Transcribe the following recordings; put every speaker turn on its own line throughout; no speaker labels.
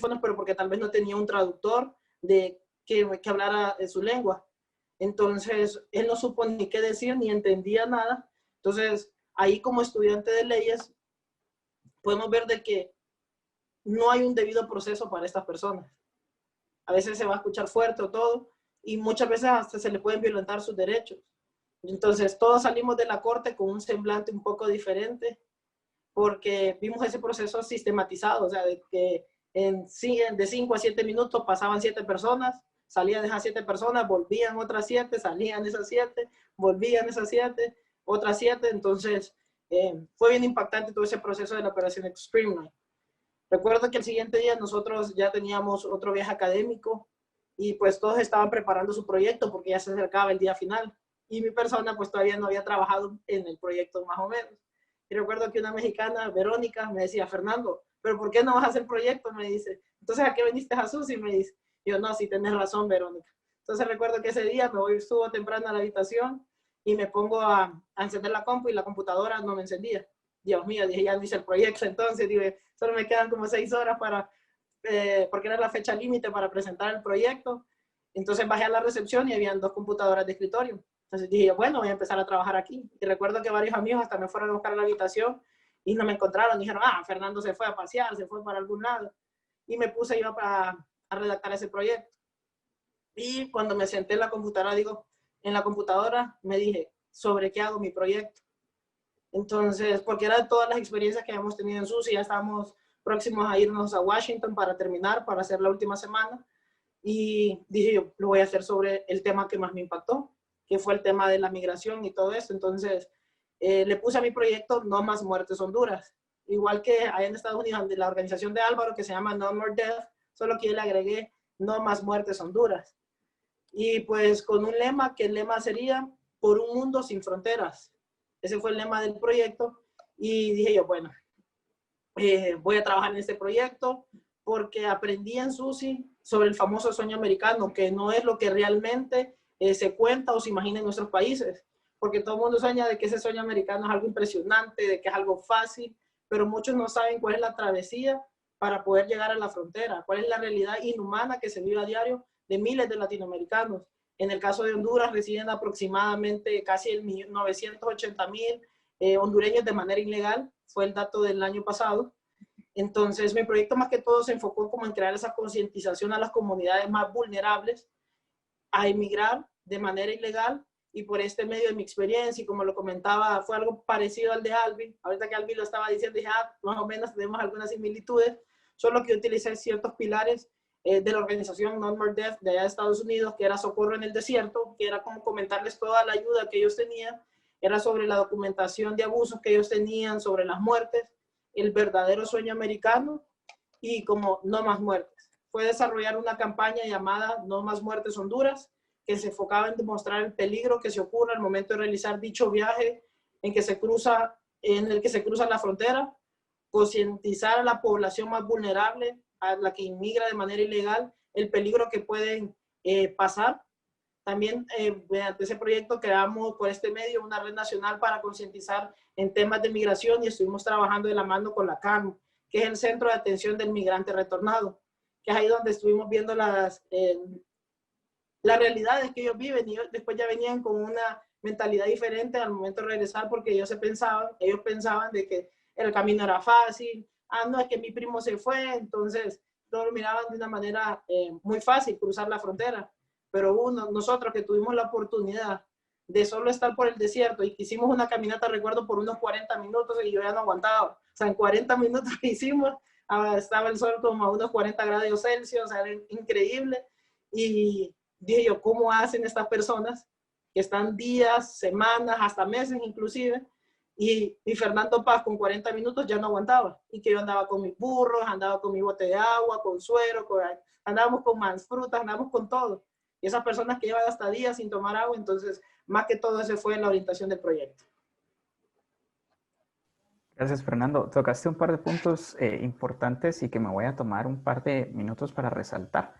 audífonos, pero porque tal vez no tenía un traductor que hablara su lengua. Entonces, él no supo ni qué decir, ni entendía nada. Entonces, ahí como estudiante de leyes, podemos ver de que no hay un debido proceso para estas personas. A veces se va a escuchar fuerte o todo, y muchas veces hasta se le pueden violentar sus derechos. Entonces, todos salimos de la corte con un semblante un poco diferente, porque vimos ese proceso sistematizado, o sea, de que de 5 a 7 minutos pasaban 7 personas, salían esas 7 personas, volvían otras 7, salían esas 7, volvían esas 7, otras 7. Entonces, fue bien impactante todo ese proceso de la operación Streamline. Recuerdo que el siguiente día nosotros ya teníamos otro viaje académico y pues todos estaban preparando su proyecto porque ya se acercaba el día final. Y mi persona pues todavía no había trabajado en el proyecto más o menos. Y recuerdo que una mexicana, Verónica, me decía, Fernando, ¿pero por qué no vas a hacer proyecto? Me dice, entonces ¿a qué viniste, Jesús? Y me dice, yo no, sí tenés razón, Verónica. Entonces recuerdo que ese día me voy, estuvo temprano a la habitación y me pongo a encender la compu y la computadora no me encendía. Dios mío, dije, ya no hice el proyecto, entonces dije, solo me quedan como 6 horas para, porque era la fecha límite para presentar el proyecto. Entonces bajé a la recepción y habían 2 computadoras de escritorio. Entonces dije, bueno, voy a empezar a trabajar aquí. Y recuerdo que varios amigos hasta me fueron a buscar a la habitación y no me encontraron. Dijeron, Fernando se fue a pasear, se fue para algún lado. Y me puse yo a redactar ese proyecto. Y cuando me senté en la computadora, en la computadora me dije, ¿sobre qué hago mi proyecto? Entonces, porque era de todas las experiencias que habíamos tenido en SUSI, ya estábamos próximos a irnos a Washington para terminar, para hacer la última semana. Y dije yo, lo voy a hacer sobre el tema que más me impactó, que fue el tema de la migración y todo eso. Entonces, le puse a mi proyecto No Más Muertes Honduras. Igual que hay en Estados Unidos, de la organización de Álvaro, que se llama No More Death, solo que yo le agregué No Más Muertes Honduras. Y pues con un lema, que el lema sería Por un mundo sin fronteras. Ese fue el lema del proyecto. Y dije yo, bueno, voy a trabajar en este proyecto porque aprendí en SUSI sobre el famoso sueño americano, que no es lo que realmente se cuenta o se imagina en nuestros países. Porque todo el mundo sueña de que ese sueño americano es algo impresionante, de que es algo fácil, pero muchos no saben cuál es la travesía para poder llegar a la frontera, cuál es la realidad inhumana que se vive a diario de miles de latinoamericanos. En el caso de Honduras residen aproximadamente casi 980,000 hondureños de manera ilegal, fue el dato del año pasado. Entonces mi proyecto más que todo se enfocó como en crear esa concientización a las comunidades más vulnerables a emigrar de manera ilegal, y por este medio de mi experiencia, y como lo comentaba, fue algo parecido al de Alvin. Ahorita que Alvin lo estaba diciendo, dije, más o menos tenemos algunas similitudes, solo que utilicé ciertos pilares de la organización No More Death de allá de Estados Unidos, que era Socorro en el Desierto, que era como comentarles toda la ayuda que ellos tenían, era sobre la documentación de abusos que ellos tenían, sobre las muertes, el verdadero sueño americano, y como No Más Muertes. Fue desarrollar una campaña llamada No Más Muertes Honduras, que se enfocaba en demostrar el peligro que se ocurre al momento de realizar dicho viaje en el que se cruza la frontera, concientizar a la población más vulnerable, a la que inmigra de manera ilegal, el peligro que pueden pasar. También mediante ese proyecto creamos por este medio una red nacional para concientizar en temas de migración, y estuvimos trabajando de la mano con la CAN, que es el Centro de Atención del Migrante Retornado, que es ahí donde estuvimos viendo las realidades que ellos viven, y después ya venían con una mentalidad diferente al momento de regresar, porque ellos pensaban de que el camino era fácil, no, es que mi primo se fue, entonces todos lo miraban de una manera muy fácil, cruzar la frontera. Pero nosotros que tuvimos la oportunidad de solo estar por el desierto y que hicimos una caminata, recuerdo, por unos 40 minutos y yo ya no aguantaba. O sea, en 40 minutos que hicimos, estaba el sol como a unos 40 grados Celsius, o sea, era increíble. Y dije yo, ¿cómo hacen estas personas que están días, semanas, hasta meses inclusive? Y Fernando Paz con 40 minutos ya no aguantaba. Y que yo andaba con mis burros, andaba con mi bote de agua, con suero, andábamos con más frutas, andábamos con todo. Y esas personas que llevan hasta días sin tomar agua, entonces más que todo ese fue la orientación del proyecto.
Gracias, Fernando. Tocaste un par de puntos importantes y que me voy a tomar un par de minutos para resaltar.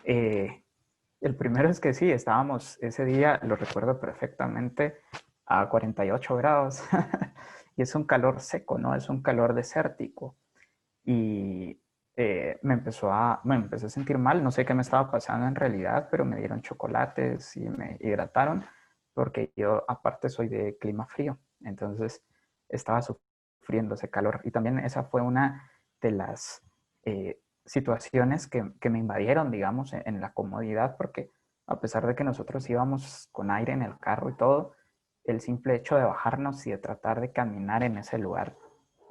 El primero es que sí, estábamos ese día, lo recuerdo perfectamente, a 48 grados y es un calor seco, ¿no? Es un calor desértico. Y me empecé a sentir mal, no sé qué me estaba pasando en realidad, pero me dieron chocolates y me hidrataron, porque yo aparte soy de clima frío, entonces estaba sufriendo ese calor. Y también esa fue una de las situaciones que me invadieron, digamos, en la comodidad, porque a pesar de que nosotros íbamos con aire en el carro y todo, el simple hecho de bajarnos y de tratar de caminar en ese lugar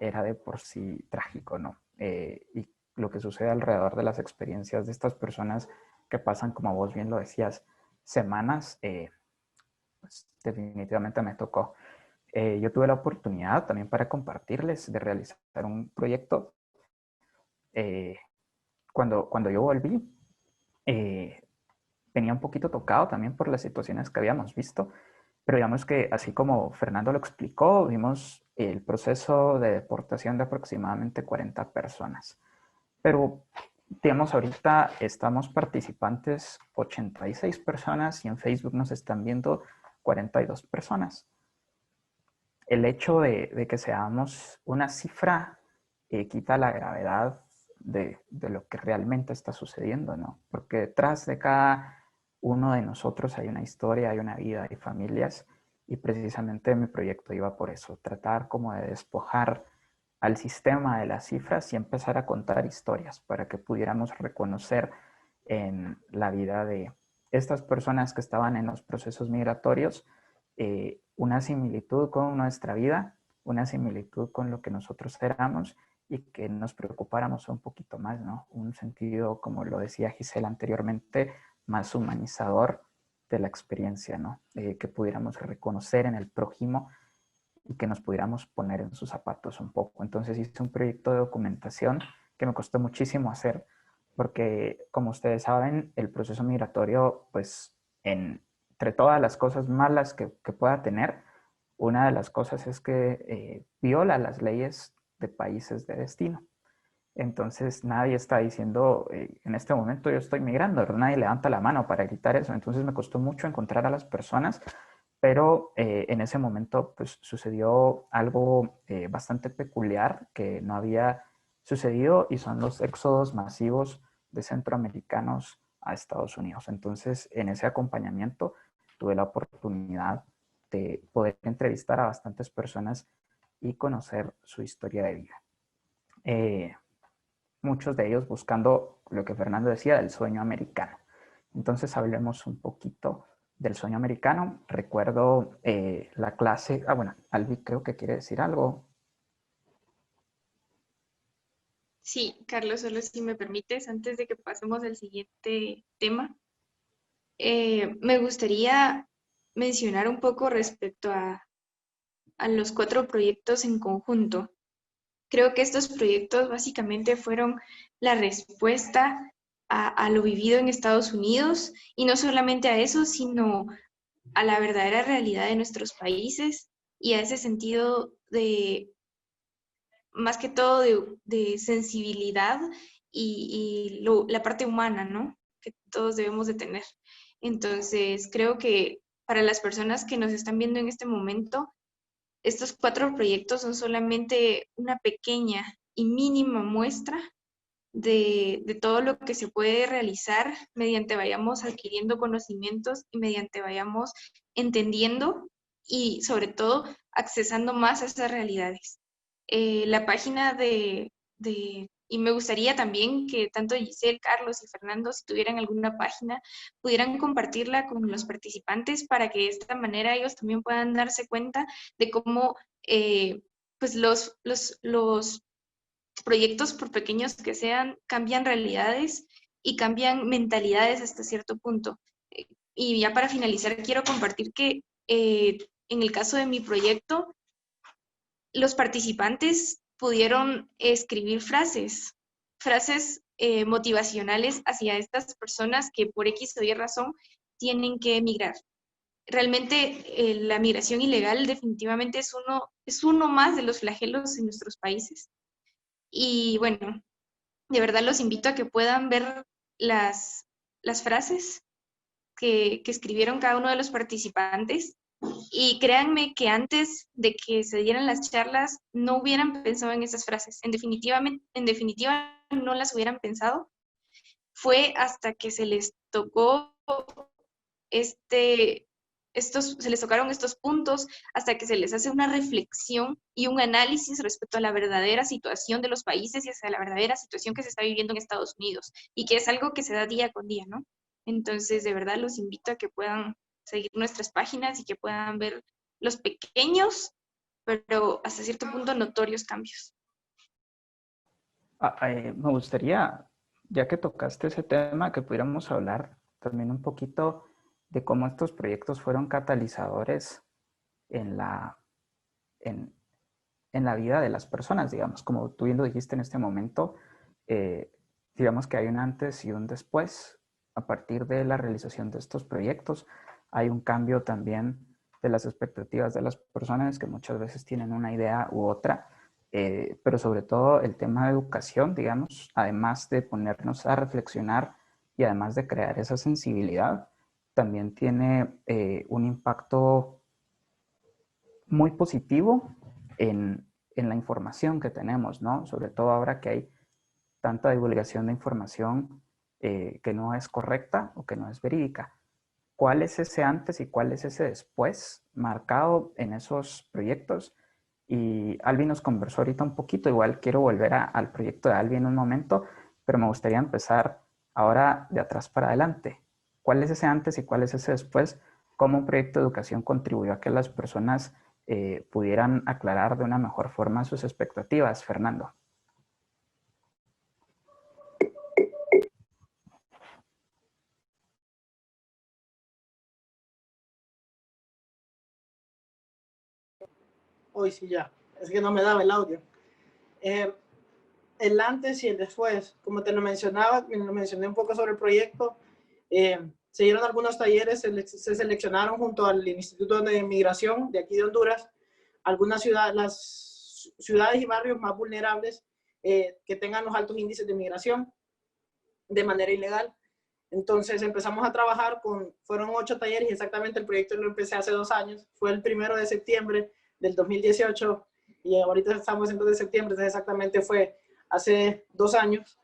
era de por sí trágico, ¿no? Y lo que sucede alrededor de las experiencias de estas personas que pasan, como vos bien lo decías, semanas, pues definitivamente me tocó. Yo tuve la oportunidad también para compartirles de realizar un proyecto. Eh, cuando yo volví, eh, venía un poquito tocado también por las situaciones que habíamos visto, pero digamos que así como Fernando lo explicó, vimos el proceso de deportación de aproximadamente 40 personas. Pero, digamos, ahorita estamos participantes 86 personas y en Facebook nos están viendo 42 personas. El hecho de que seamos una cifra quita la gravedad de lo que realmente está sucediendo, ¿no? Porque detrás de cada uno de nosotros hay una historia, hay una vida, hay familias, y precisamente mi proyecto iba por eso, tratar como de despojar al sistema de las cifras y empezar a contar historias para que pudiéramos reconocer en la vida de estas personas que estaban en los procesos migratorios una similitud con nuestra vida, una similitud con lo que nosotros éramos y que nos preocupáramos un poquito más, ¿no? Un sentido, como lo decía Gisela anteriormente, más humanizador de la experiencia, ¿no? Que pudiéramos reconocer en el prójimo y que nos pudiéramos poner en sus zapatos un poco. Entonces hice un proyecto de documentación que me costó muchísimo hacer porque, como ustedes saben, el proceso migratorio, pues, entre todas las cosas malas que pueda tener, una de las cosas es que viola las leyes de países de destino. Entonces nadie está diciendo, en este momento yo estoy migrando, nadie levanta la mano para gritar eso. Entonces me costó mucho encontrar a las personas, pero en ese momento pues, sucedió algo bastante peculiar que no había sucedido y son los éxodos masivos de centroamericanos a Estados Unidos. Entonces en ese acompañamiento tuve la oportunidad de poder entrevistar a bastantes personas y conocer su historia de vida. Muchos de ellos buscando lo que Fernando decía del sueño americano. Entonces hablemos un poquito del sueño americano. Recuerdo la clase, bueno, Albi creo que quiere decir algo.
Sí, Carlos, solo si me permites, antes de que pasemos al siguiente tema, me gustaría mencionar un poco respecto a los 4 proyectos en conjunto. Creo que estos proyectos básicamente fueron la respuesta a lo vivido en Estados Unidos y no solamente a eso, sino a la verdadera realidad de nuestros países y a ese sentido de, más que todo, de sensibilidad y la parte humana, ¿no? Que todos debemos de tener. Entonces, creo que para las personas que nos están viendo en este momento, estos 4 proyectos son solamente una pequeña y mínima muestra de todo lo que se puede realizar mediante vayamos adquiriendo conocimientos y mediante vayamos entendiendo y sobre todo accesando más a esas realidades. La página y me gustaría también que tanto Giselle, Carlos y Fernando, si tuvieran alguna página, pudieran compartirla con los participantes para que de esta manera ellos también puedan darse cuenta de cómo pues los proyectos, por pequeños que sean, cambian realidades y cambian mentalidades hasta cierto punto. Y ya para finalizar, quiero compartir que en el caso de mi proyecto, los participantes pudieron escribir frases motivacionales hacia estas personas que por X o Y razón tienen que emigrar. Realmente la migración ilegal definitivamente es uno más de los flagelos en nuestros países. Y bueno, de verdad los invito a que puedan ver las frases que escribieron cada uno de los participantes Y créanme que antes de que se dieran las charlas, no hubieran pensado en esas frases. En definitiva, no las hubieran pensado. Fue hasta que se les tocó se les tocaron estos puntos, hasta que se les hace una reflexión y un análisis respecto a la verdadera situación de los países y hacia la verdadera situación que se está viviendo en Estados Unidos, y que es algo que se da día con día, ¿no? Entonces, de verdad, los invito a que puedan seguir nuestras páginas y que puedan ver los pequeños, pero hasta cierto punto notorios cambios.
Me gustaría, ya que tocaste ese tema, que pudiéramos hablar también un poquito de cómo estos proyectos fueron catalizadores en la vida de las personas, digamos. Como tú bien lo dijiste en este momento, digamos que hay un antes y un después. A partir de la realización de estos proyectos, hay un cambio también de las expectativas de las personas, que muchas veces tienen una idea u otra, pero sobre todo el tema de educación, digamos, además de ponernos a reflexionar y además de crear esa sensibilidad, también tiene un impacto muy positivo en la información que tenemos, ¿no? Sobre todo ahora que hay tanta divulgación de información que no es correcta o que no es verídica. ¿Cuál es ese antes y cuál es ese después marcado en esos proyectos? Y Alvin nos conversó ahorita un poquito, igual quiero volver al proyecto de Alvin en un momento, pero me gustaría empezar ahora de atrás para adelante. ¿Cuál es ese antes y cuál es ese después? ¿Cómo un proyecto de educación contribuyó a que las personas pudieran aclarar de una mejor forma sus expectativas, Fernando?
Hoy sí ya, es que no me daba el audio. El antes y el después, como te lo mencionaba, lo mencioné un poco sobre el proyecto, se dieron algunos talleres, se seleccionaron junto al Instituto de Migración de aquí de Honduras, algunas ciudades, las ciudades y barrios más vulnerables que tengan los altos índices de migración de manera ilegal. Entonces empezamos a trabajar fueron 8 talleres y exactamente el proyecto lo empecé hace 2 años, fue el 1 de septiembre del 2018 y ahorita estamos en 2 de septiembre, entonces exactamente fue hace 2 años.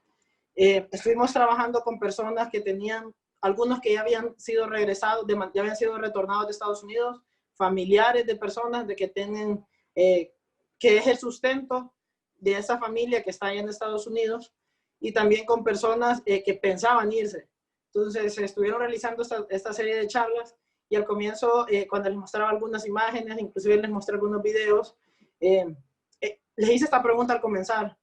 Estuvimos trabajando con personas que tenían, algunos que ya habían sido regresados, ya habían sido retornados de Estados Unidos, familiares de personas de que tienen, que es el sustento de esa familia que está allá en Estados Unidos, y también con personas que pensaban irse. Entonces estuvieron realizando esta serie de charlas y al comienzo, cuando les mostraba algunas imágenes, inclusive les mostré algunos videos, les hice esta pregunta al comenzar: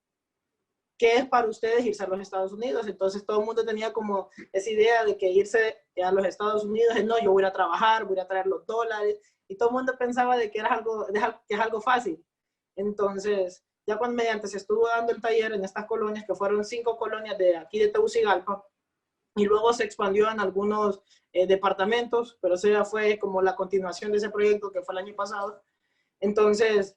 ¿qué es para ustedes irse a los Estados Unidos? Entonces todo el mundo tenía como esa idea de que irse a los Estados Unidos es: no, yo voy a trabajar, voy a traer los dólares, y todo el mundo pensaba de que es algo fácil. Entonces, ya cuando mediante se estuvo dando el taller en estas colonias, que fueron 5 colonias de aquí de Tegucigalpa, y luego se expandió en algunos departamentos, pero eso ya fue como la continuación de ese proyecto que fue el año pasado. Entonces,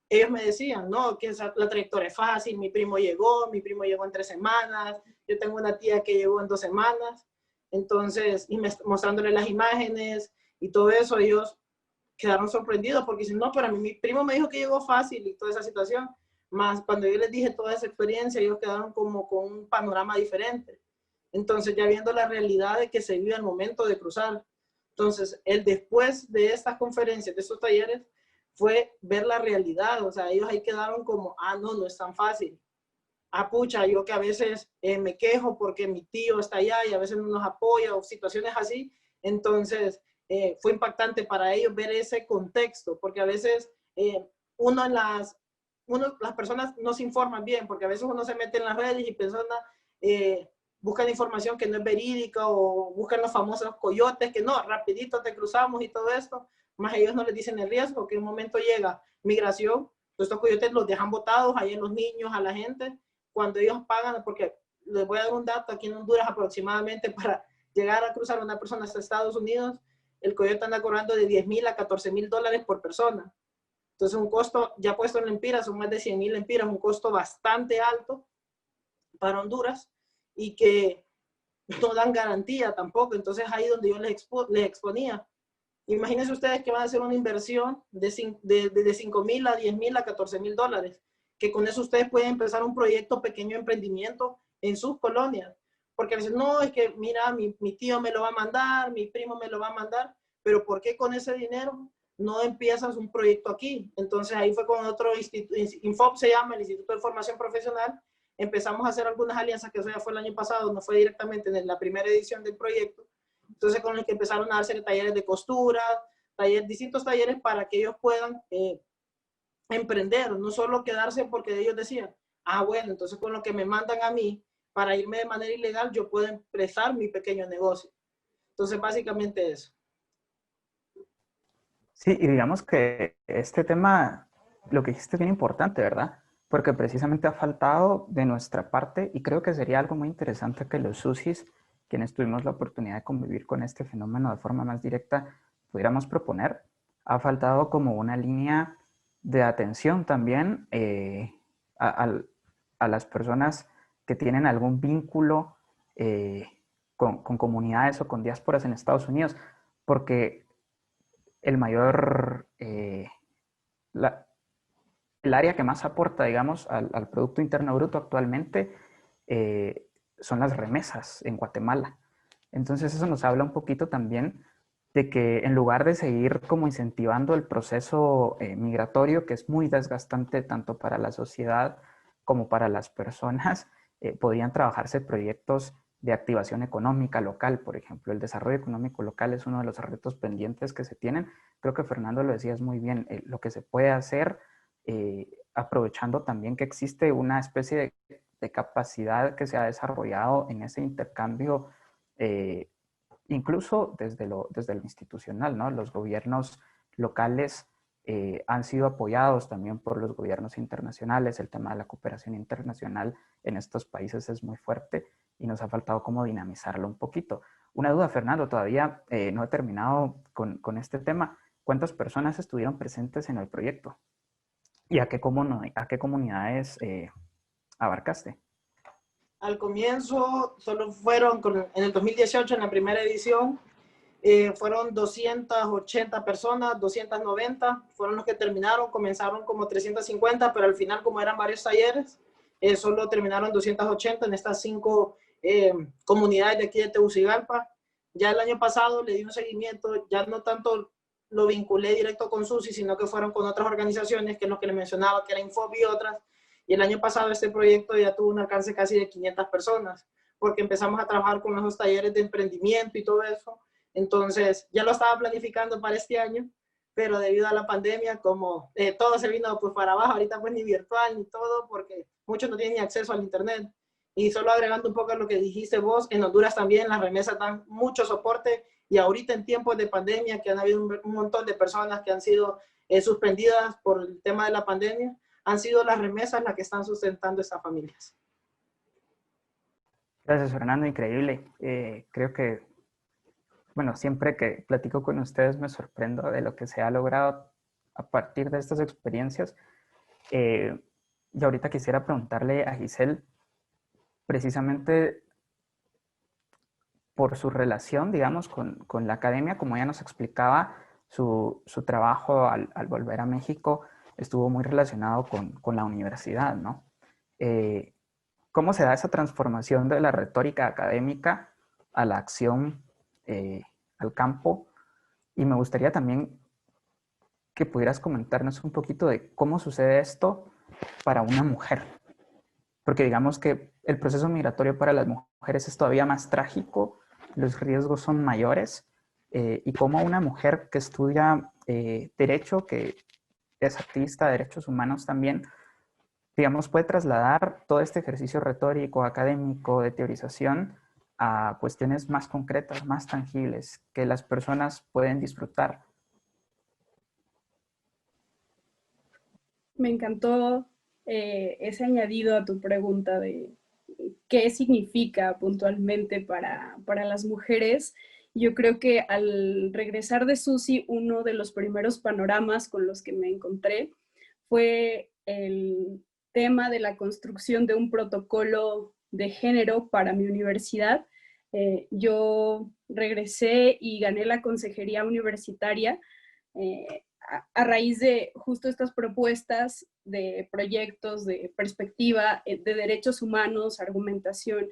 ellos me decían, no, que la trayectoria es fácil, mi primo llegó en 3 semanas, yo tengo una tía que llegó en 2 semanas. Entonces, y mostrándole las imágenes y todo eso, ellos quedaron sorprendidos porque dicen: no, pero a mí mi primo me dijo que llegó fácil y toda esa situación. Más cuando yo les dije toda esa experiencia, ellos quedaron como con un panorama diferente. Entonces, ya viendo la realidad de que se vive al momento de cruzar. Entonces, el después de estas conferencias, de estos talleres, fue ver la realidad. O sea, ellos ahí quedaron como: ah, no, no es tan fácil. Ah, pucha, yo que a veces me quejo porque mi tío está allá y a veces no nos apoya o situaciones así. Entonces, fue impactante para ellos ver ese contexto, porque a veces las personas no se informan bien, porque a veces uno se mete en las redes y personas buscan información que no es verídica o buscan los famosos coyotes que no, rapidito te cruzamos y todo esto, más ellos no les dicen el riesgo, que en un momento llega migración, pues estos coyotes los dejan botados ahí en los niños, a la gente, cuando ellos pagan, porque les voy a dar un dato: aquí en Honduras aproximadamente para llegar a cruzar una persona hasta Estados Unidos, el coyote anda cobrando de 10,000 a 14,000 dólares por persona. Entonces un costo, ya puesto en lempiras, son más de 100,000 lempiras, un costo bastante alto para Honduras y que no dan garantía tampoco. Entonces ahí donde yo les exponía, Imagínense ustedes que van a hacer una inversión de 5.000 a 10.000 a 14.000 dólares, que con eso ustedes pueden empezar un proyecto pequeño emprendimiento en sus colonias. Porque dicen, no, es que mira, mi tío me lo va a mandar, mi primo me lo va a mandar, pero ¿por qué con ese dinero no empiezas un proyecto aquí? Entonces ahí fue con otro instituto, Infop se llama, el Instituto de Formación Profesional, empezamos a hacer algunas alianzas, que eso ya fue el año pasado, no fue directamente en la primera edición del proyecto. Entonces con los que empezaron a hacer talleres de costura, distintos talleres para que ellos puedan emprender, no solo quedarse porque ellos decían, ah, bueno, entonces con lo que me mandan a mí para irme de manera ilegal, yo puedo empezar mi pequeño negocio. Entonces, básicamente eso.
Sí, y digamos que este tema, lo que dijiste es bien importante, ¿verdad? Porque precisamente ha faltado de nuestra parte y creo que sería algo muy interesante que los SUSIs, quienes tuvimos la oportunidad de convivir con este fenómeno de forma más directa, pudiéramos proponer. Ha faltado como una línea de atención también a las personas que tienen algún vínculo con comunidades o con diásporas en Estados Unidos, porque el mayor, el área que más aporta, digamos, al Producto Interno Bruto actualmente son las remesas en Guatemala. Entonces eso nos habla un poquito también de que en lugar de seguir como incentivando el proceso migratorio, que es muy desgastante tanto para la sociedad como para las personas, podrían trabajarse proyectos de activación económica local, por ejemplo. El desarrollo económico local es uno de los retos pendientes que se tienen. Creo que Fernando lo decías muy bien, lo que se puede hacer aprovechando también que existe una especie de capacidad que se ha desarrollado en ese intercambio incluso desde lo institucional, ¿no? Los gobiernos locales han sido apoyados también por los gobiernos internacionales. El tema de la cooperación internacional en estos países es muy fuerte y nos ha faltado como dinamizarlo un poquito. Una duda, Fernando, todavía no he terminado con este tema. ¿Cuántas personas estuvieron presentes en el proyecto? ¿Y a qué comunidades abarcaste?
Al comienzo solo fueron, en el 2018, en la primera edición, fueron 280 personas, 290, fueron los que terminaron, comenzaron como 350, pero al final, como eran varios talleres, solo terminaron 280 en estas 5 comunidades de aquí de Tegucigalpa. Ya el año pasado le di un seguimiento, ya no tanto lo vinculé directo con SUSI, sino que fueron con otras organizaciones, que es lo que le mencionaba, que era Infop y otras, y el año pasado este proyecto ya tuvo un alcance casi de 500 personas, porque empezamos a trabajar con esos talleres de emprendimiento y todo eso. Entonces, ya lo estaba planificando para este año, pero debido a la pandemia, como todo se vino pues para abajo, ahorita pues ni virtual ni todo, porque muchos no tienen ni acceso al internet. Y solo agregando un poco a lo que dijiste vos, en Honduras también las remesas dan mucho soporte, y ahorita en tiempos de pandemia, que han habido un montón de personas que han sido suspendidas por el tema de la pandemia, han sido las remesas las que están sustentando estas familias.
Gracias, Fernando, increíble. Creo que, bueno, siempre que platico con ustedes me sorprendo de lo que se ha logrado a partir de estas experiencias. Y ahorita quisiera preguntarle a Giselle, precisamente por su relación, digamos, con la academia, como ella nos explicaba, su trabajo al volver a México estuvo muy relacionado con la universidad, ¿no? ¿Cómo se da esa transformación de la retórica académica a la acción, al campo? Y me gustaría también que pudieras comentarnos un poquito de cómo sucede esto para una mujer. Porque digamos que el proceso migratorio para las mujeres es todavía más trágico, los riesgos son mayores, y cómo una mujer que estudia derecho, que es activista de derechos humanos también, digamos, puede trasladar todo este ejercicio retórico, académico, de teorización a cuestiones más concretas, más tangibles, que las personas pueden disfrutar.
Me encantó ese añadido a tu pregunta de qué significa puntualmente para las mujeres. Yo creo que al regresar de SUSI, uno de los primeros panoramas con los que me encontré fue el tema de la construcción de un protocolo de género para mi universidad. Yo regresé y gané la consejería universitaria a raíz de justo estas propuestas de proyectos, de perspectiva, de derechos humanos, argumentación.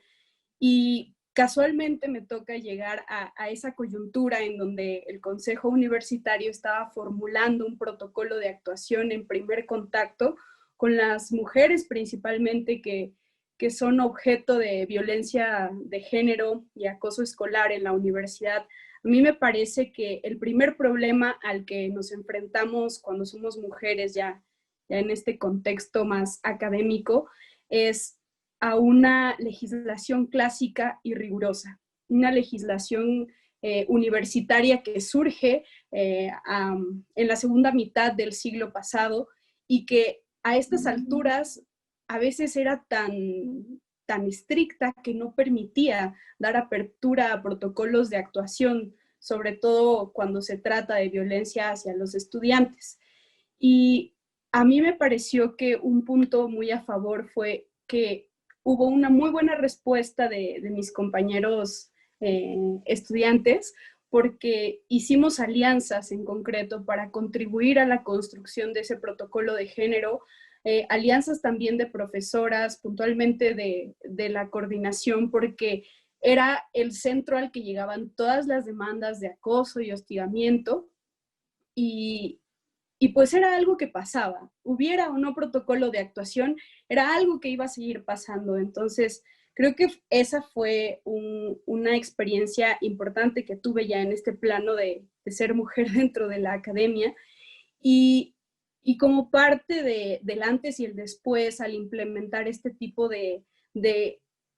Y casualmente me toca llegar a esa coyuntura en donde el Consejo Universitario estaba formulando un protocolo de actuación en primer contacto con las mujeres principalmente que son objeto de violencia de género y acoso escolar en la universidad. A mí me parece que el primer problema al que nos enfrentamos cuando somos mujeres ya en este contexto más académico es a una legislación clásica y rigurosa, una legislación universitaria que surge en la segunda mitad del siglo pasado y que a estas alturas a veces era tan estricta que no permitía dar apertura a protocolos de actuación, sobre todo cuando se trata de violencia hacia los estudiantes. Y a mí me pareció que un punto muy a favor fue que hubo una muy buena respuesta de mis compañeros estudiantes, porque hicimos alianzas en concreto para contribuir a la construcción de ese protocolo de género, alianzas también de profesoras, puntualmente de la coordinación, porque era el centro al que llegaban todas las demandas de acoso y hostigamiento, y pues era algo que pasaba, hubiera o no protocolo de actuación, era algo que iba a seguir pasando. Entonces, creo que esa fue una experiencia importante que tuve ya en este plano de ser mujer dentro de la academia. Y como parte del antes y el después, al implementar este tipo de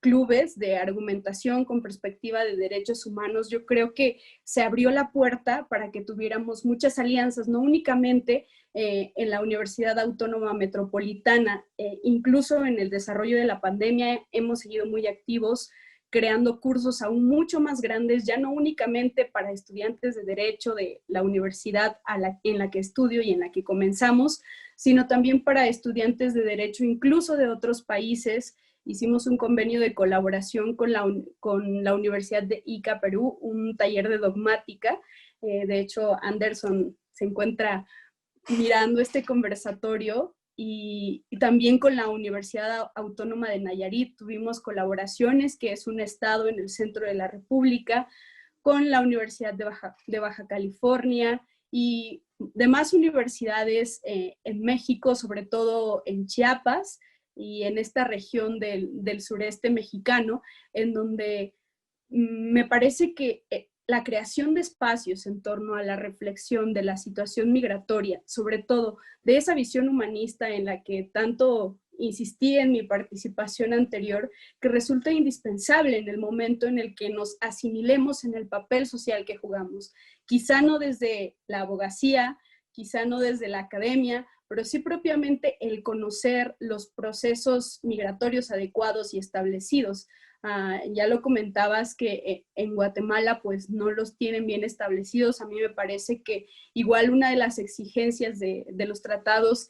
clubes de argumentación con perspectiva de derechos humanos, yo creo que se abrió la puerta para que tuviéramos muchas alianzas, no únicamente en la Universidad Autónoma Metropolitana, incluso en el desarrollo de la pandemia hemos seguido muy activos, creando cursos aún mucho más grandes, ya no únicamente para estudiantes de Derecho de la universidad en la que estudio y en la que comenzamos, sino también para estudiantes de Derecho incluso de otros países. Hicimos un convenio de colaboración con la Universidad de Ica, Perú, un taller de dogmática. De hecho, Anderson se encuentra mirando este conversatorio, y también con la Universidad Autónoma de Nayarit tuvimos colaboraciones, que es un estado en el centro de la República, con la Universidad de Baja California y demás universidades en México, sobre todo en Chiapas y en esta región del sureste mexicano, en donde me parece que la creación de espacios en torno a la reflexión de la situación migratoria, sobre todo de esa visión humanista en la que tanto insistí en mi participación anterior, que resulta indispensable en el momento en el que nos asimilemos en el papel social que jugamos. Quizá no desde la abogacía, quizá no desde la academia, pero sí propiamente el conocer los procesos migratorios adecuados y establecidos. Ya lo comentabas que en Guatemala pues no los tienen bien establecidos. A mí me parece que igual una de las exigencias de los tratados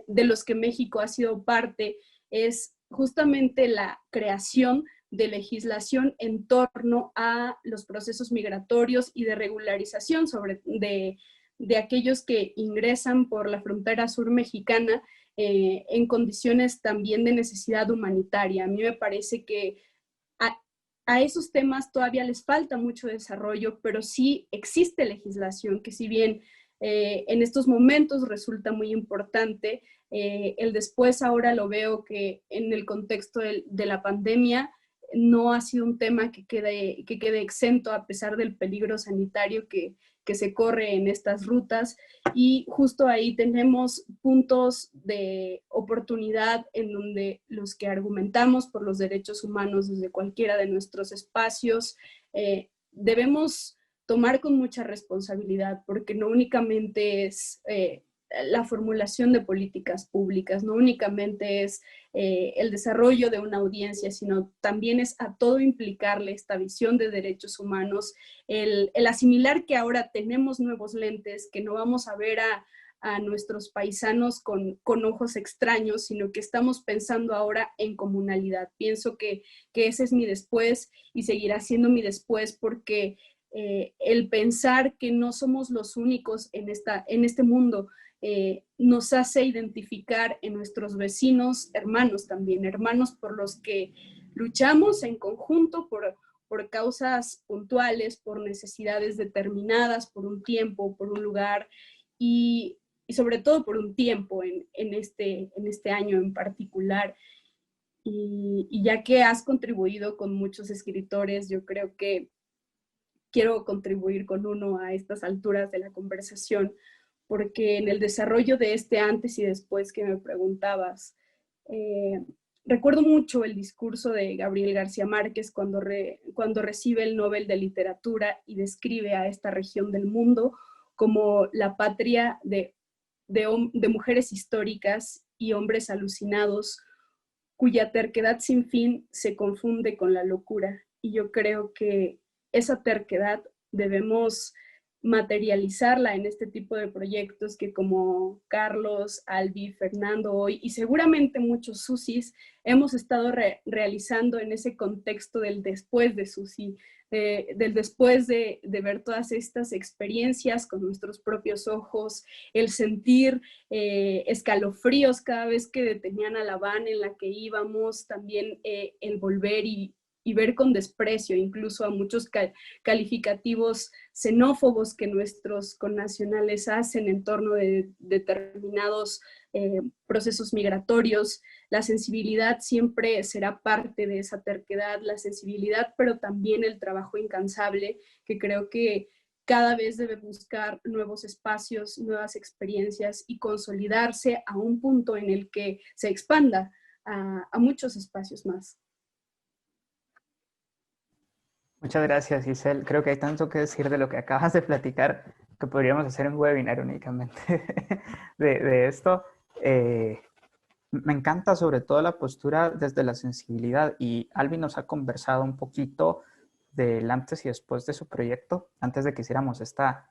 de los que México ha sido parte es justamente la creación de legislación en torno a los procesos migratorios y de regularización de aquellos que ingresan por la frontera sur mexicana en condiciones también de necesidad humanitaria. A mí me parece que a esos temas todavía les falta mucho desarrollo, pero sí existe legislación que, si bien en estos momentos resulta muy importante, el después ahora lo veo que en el contexto de la pandemia no ha sido un tema que quede exento a pesar del peligro sanitario que se corre en estas rutas, y justo ahí tenemos puntos de oportunidad en donde los que argumentamos por los derechos humanos desde cualquiera de nuestros espacios debemos tomar con mucha responsabilidad, porque no únicamente es la formulación de políticas públicas, no únicamente es el desarrollo de una audiencia, sino también es a todo implicarle esta visión de derechos humanos, el asimilar que ahora tenemos nuevos lentes, que no vamos a ver a nuestros paisanos con ojos extraños, sino que estamos pensando ahora en comunalidad. Pienso que ese es mi después y seguirá siendo mi después, porque el pensar que no somos los únicos en este mundo nos hace identificar en nuestros vecinos, hermanos también, hermanos por los que luchamos en conjunto por causas puntuales, por necesidades determinadas, por un tiempo, por un lugar y sobre todo por un tiempo en este año en particular. Y ya que has contribuido con muchos escritores, yo creo que quiero contribuir con uno a estas alturas de la conversación, porque en el desarrollo de este antes y después que me preguntabas, recuerdo mucho el discurso de Gabriel García Márquez cuando recibe el Nobel de Literatura y describe a esta región del mundo como la patria de mujeres históricas y hombres alucinados cuya terquedad sin fin se confunde con la locura. Y yo creo que esa terquedad debemos materializarla en este tipo de proyectos que, como Carlos, Albi, Fernando hoy y seguramente muchos Susis hemos estado realizando en ese contexto del después de Susi, del después de ver todas estas experiencias con nuestros propios ojos, el sentir escalofríos cada vez que detenían a la van en la que íbamos, también el volver y ver con desprecio incluso a muchos calificativos xenófobos que nuestros connacionales hacen en torno de determinados procesos migratorios. La sensibilidad siempre será parte de esa terquedad, la sensibilidad, pero también el trabajo incansable, que creo que cada vez debe buscar nuevos espacios, nuevas experiencias y consolidarse a un punto en el que se expanda a muchos espacios más.
Muchas gracias, Giselle. Creo que hay tanto que decir de lo que acabas de platicar que podríamos hacer un webinar únicamente de esto. Me encanta sobre todo la postura desde la sensibilidad, y Albi nos ha conversado un poquito del antes y después de su proyecto, antes de que hiciéramos esta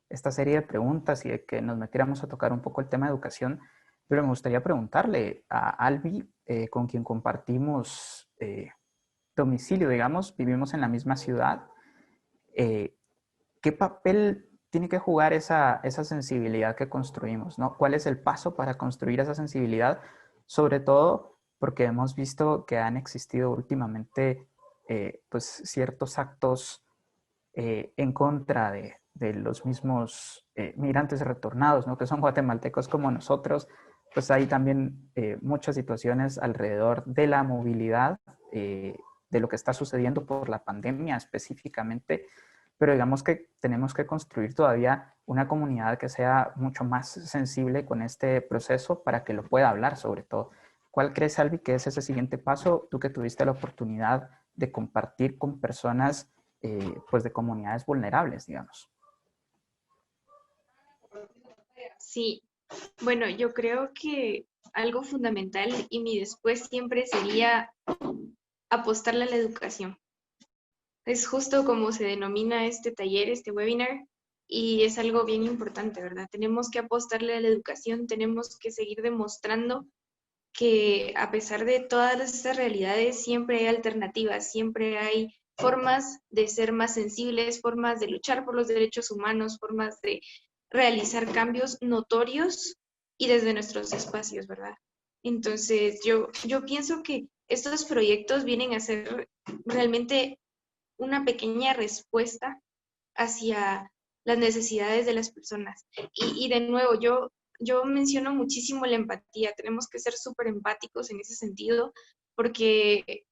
serie de preguntas y de que nos metiéramos a tocar un poco el tema de educación. Pero me gustaría preguntarle a Albi, con quien compartimos domicilio, digamos, vivimos en la misma ciudad, ¿qué papel tiene que jugar esa sensibilidad que construimos, ¿no? ¿Cuál es el paso para construir esa sensibilidad? Sobre todo porque hemos visto que han existido últimamente pues ciertos actos en contra de los mismos migrantes retornados, ¿no? Que son guatemaltecos como nosotros. Pues hay también muchas situaciones alrededor de la movilidad, de lo que está sucediendo por la pandemia específicamente, pero digamos que tenemos que construir todavía una comunidad que sea mucho más sensible con este proceso para que lo pueda hablar sobre todo. ¿Cuál crees, Albi, que es ese siguiente paso? Tú que tuviste la oportunidad de compartir con personas pues de comunidades vulnerables, digamos.
Sí, bueno, yo creo que algo fundamental y mi después siempre sería apostarle a la educación. Es justo como se denomina este taller, este webinar, y es algo bien importante, ¿verdad? Tenemos que apostarle a la educación, tenemos que seguir demostrando que a pesar de todas estas realidades, siempre hay alternativas, siempre hay formas de ser más sensibles, formas de luchar por los derechos humanos, formas de realizar cambios notorios y desde nuestros espacios, ¿verdad? Entonces, yo pienso que estos proyectos vienen a ser realmente una pequeña respuesta hacia las necesidades de las personas. Y de nuevo, yo menciono muchísimo la empatía. Tenemos que ser súper empáticos en ese sentido, porque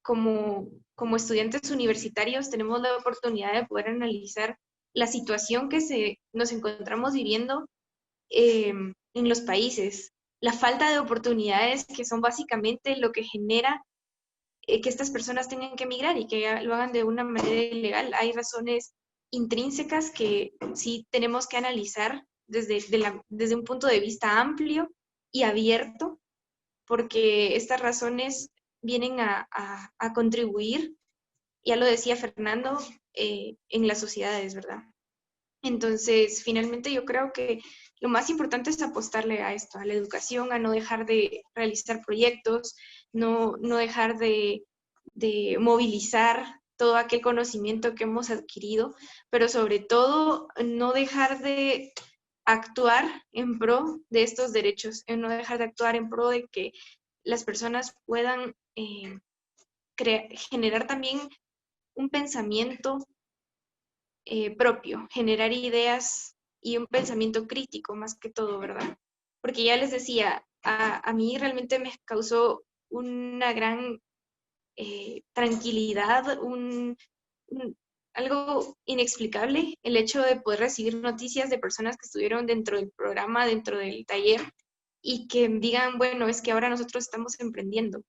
como estudiantes universitarios tenemos la oportunidad de poder analizar la situación que nos encontramos viviendo en los países, la falta de oportunidades que son básicamente lo que genera que estas personas tengan que emigrar y que lo hagan de una manera ilegal. Hay razones intrínsecas que sí tenemos que analizar desde un punto de vista amplio y abierto, porque estas razones vienen a contribuir, ya lo decía Fernando, en las sociedades, ¿verdad? Entonces, finalmente yo creo que lo más importante es apostarle a esto, a la educación, a no dejar de realizar proyectos, no dejar de movilizar todo aquel conocimiento que hemos adquirido, pero sobre todo no dejar de actuar en pro de estos derechos, en no dejar de actuar en pro de que las personas puedan generar también un pensamiento propio, generar ideas y un pensamiento crítico más que todo, ¿verdad? Porque ya les decía, a mí realmente me causó una gran tranquilidad, algo inexplicable el hecho de poder recibir noticias de personas que estuvieron dentro del programa, dentro del taller, y que digan, bueno, es que ahora nosotros estamos emprendiendo.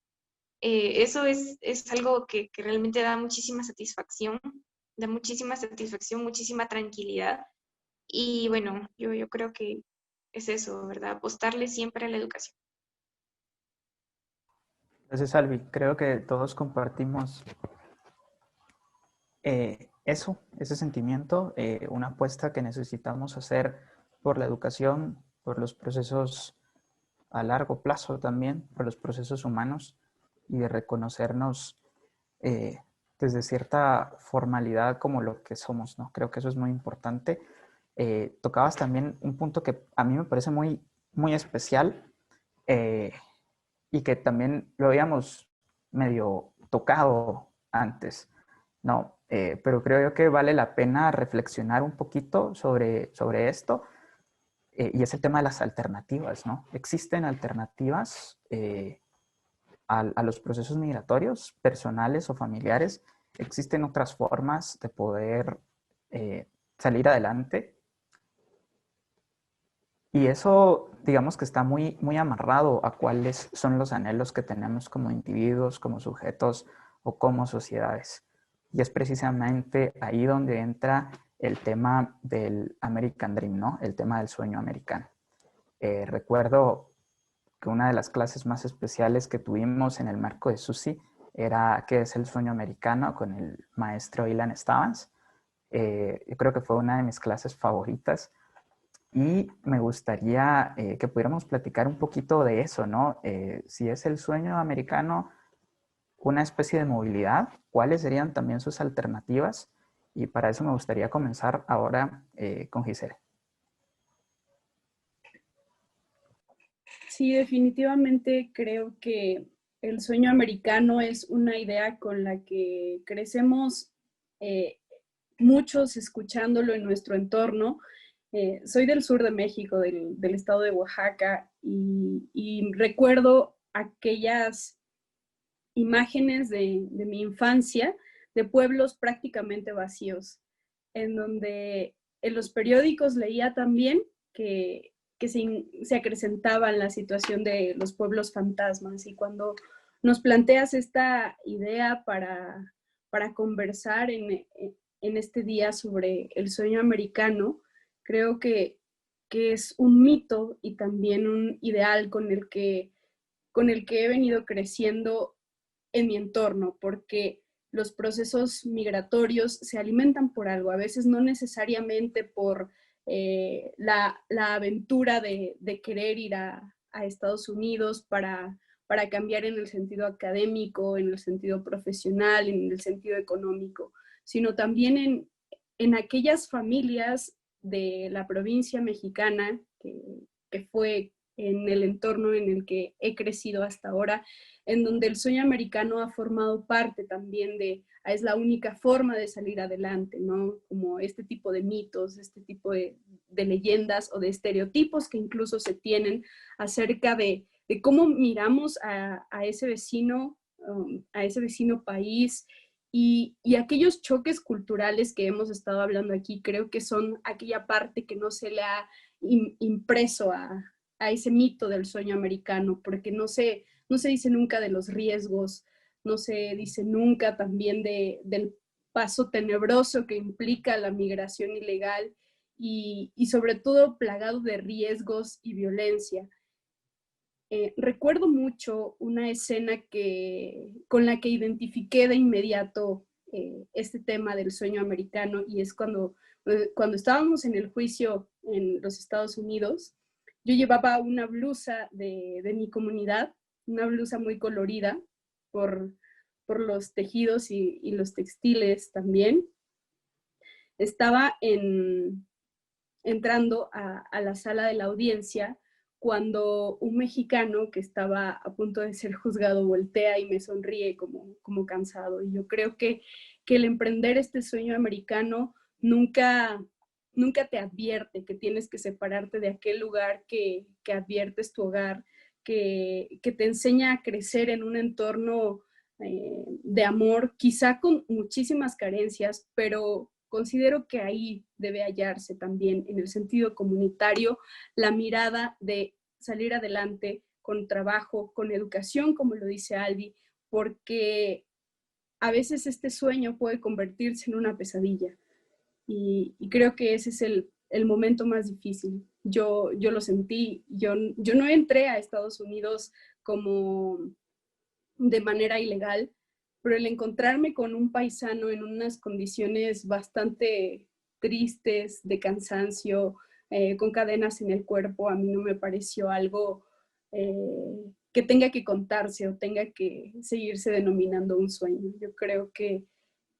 Eso es algo que realmente da muchísima satisfacción, muchísima tranquilidad. Y bueno, yo creo que es eso, ¿verdad? Apostarle siempre a la educación.
Entonces, Albi, creo que todos compartimos ese sentimiento, una apuesta que necesitamos hacer por la educación, por los procesos a largo plazo también, por los procesos humanos y de reconocernos desde cierta formalidad como lo que somos, ¿no? Creo que eso es muy importante. Tocabas también un punto que a mí me parece muy, muy especial y que también lo habíamos medio tocado antes, ¿no? Pero creo yo que vale la pena reflexionar un poquito sobre esto y es el tema de las alternativas, ¿no? ¿Existen alternativas a los procesos migratorios personales o familiares? ¿Existen otras formas de poder salir adelante? Y eso, digamos que está muy, muy amarrado a cuáles son los anhelos que tenemos como individuos, como sujetos o como sociedades. Y es precisamente ahí donde entra el tema del American Dream, ¿no? El tema del sueño americano. Recuerdo que una de las clases más especiales que tuvimos en el marco de SUSI era ¿qué es el sueño americano? Con el maestro Ilan Stavans. Yo creo que fue una de mis clases favoritas y me gustaría que pudiéramos platicar un poquito de eso, ¿no? Si es el sueño americano una especie de movilidad, ¿cuáles serían también sus alternativas? Y para eso me gustaría comenzar ahora con Giselle.
Sí, definitivamente creo que el sueño americano es una idea con la que crecemos muchos escuchándolo en nuestro entorno. Soy del sur de México, del estado de Oaxaca, y recuerdo aquellas imágenes de mi infancia de pueblos prácticamente vacíos, en donde en los periódicos leía también que se acrecentaba la situación de los pueblos fantasmas. Y cuando nos planteas esta idea para conversar en este día sobre el sueño americano, creo que es un mito y también un ideal con el que he venido creciendo en mi entorno, porque los procesos migratorios se alimentan por algo, a veces no necesariamente por la aventura de querer ir a Estados Unidos para cambiar en el sentido académico, en el sentido profesional, en el sentido económico, sino también en aquellas familias de la provincia mexicana que fue en el entorno en el que he crecido hasta ahora, en donde el sueño americano ha formado parte también es la única forma de salir adelante, ¿no? Como este tipo de mitos, este tipo de leyendas o de estereotipos que incluso se tienen acerca de cómo miramos a ese vecino país y aquellos choques culturales que hemos estado hablando aquí, creo que son aquella parte que no se le ha impreso a ese mito del sueño americano, porque no se dice nunca de los riesgos, no se dice nunca también del paso tenebroso que implica la migración ilegal y sobre todo plagado de riesgos y violencia. Recuerdo mucho una escena con la que identifiqué de inmediato este tema del sueño americano, y es cuando Cuando estábamos en el juicio en los Estados Unidos, yo llevaba una blusa de mi comunidad, una blusa muy colorida por los tejidos y los textiles también. Estaba entrando a la sala de la audiencia cuando un mexicano que estaba a punto de ser juzgado voltea y me sonríe como cansado. Y yo creo que el emprender este sueño americano nunca te advierte que tienes que separarte de aquel lugar que adviertes tu hogar, que te enseña a crecer en un entorno de amor, quizá con muchísimas carencias, pero considero que ahí debe hallarse también, en el sentido comunitario, la mirada de salir adelante con trabajo, con educación, como lo dice Albi, porque a veces este sueño puede convertirse en una pesadilla. Y creo que ese es el momento más difícil. Yo lo sentí, yo no entré a Estados Unidos como de manera ilegal, pero el encontrarme con un paisano en unas condiciones bastante tristes, de cansancio, con cadenas en el cuerpo, a mí no me pareció algo que tenga que contarse o tenga que seguirse denominando un sueño. Yo creo que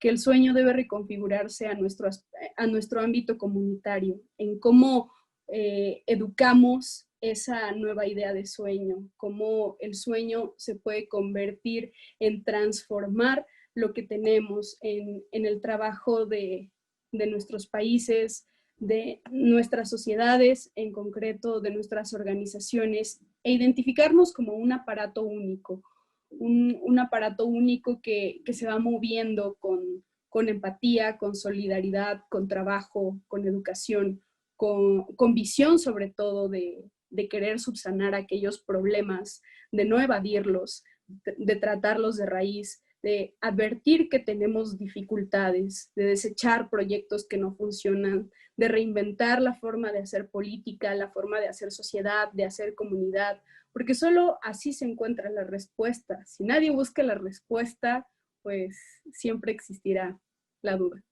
el sueño debe reconfigurarse a nuestro ámbito comunitario, en cómo educamos esa nueva idea de sueño, cómo el sueño se puede convertir en transformar lo que tenemos en el trabajo de nuestros países, de nuestras sociedades, en concreto de nuestras organizaciones, e identificarnos como un aparato único, un aparato único que se va moviendo con empatía, con solidaridad, con trabajo, con educación, con visión sobre todo de querer subsanar aquellos problemas, de no evadirlos, de tratarlos de raíz, de advertir que tenemos dificultades, de desechar proyectos que no funcionan, de reinventar la forma de hacer política, la forma de hacer sociedad, de hacer comunidad, porque solo así se encuentra la respuesta. Si nadie busca la respuesta, pues siempre existirá la duda.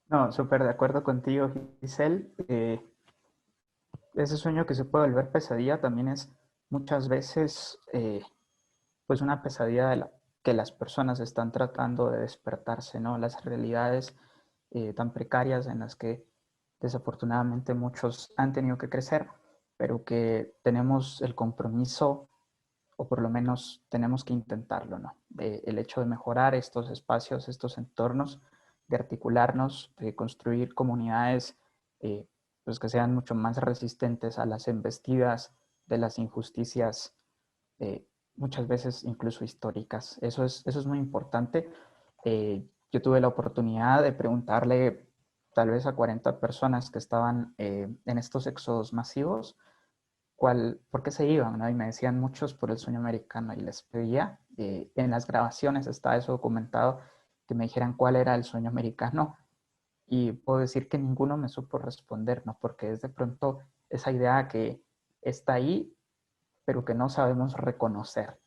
No, súper de acuerdo contigo, Giselle. Ese sueño que se puede volver pesadilla también es muchas veces pues una pesadilla de que las personas están tratando de despertarse, ¿no? Las realidades tan precarias en las que desafortunadamente muchos han tenido que crecer, pero que tenemos el compromiso, o por lo menos tenemos que intentarlo, ¿no? El hecho de mejorar estos espacios, estos entornos, de articularnos, de construir comunidades pues que sean mucho más resistentes a las embestidas de las injusticias, muchas veces incluso históricas. Eso es muy importante. Yo tuve la oportunidad de preguntarle tal vez a 40 personas que estaban en estos éxodos masivos, por qué se iban, ¿no? Y me decían muchos por el sueño americano, y les pedía, en las grabaciones está eso documentado, que me dijeran cuál era el sueño americano, y puedo decir que ninguno me supo responder, ¿no? Porque es de pronto esa idea que está ahí, pero que no sabemos reconocer.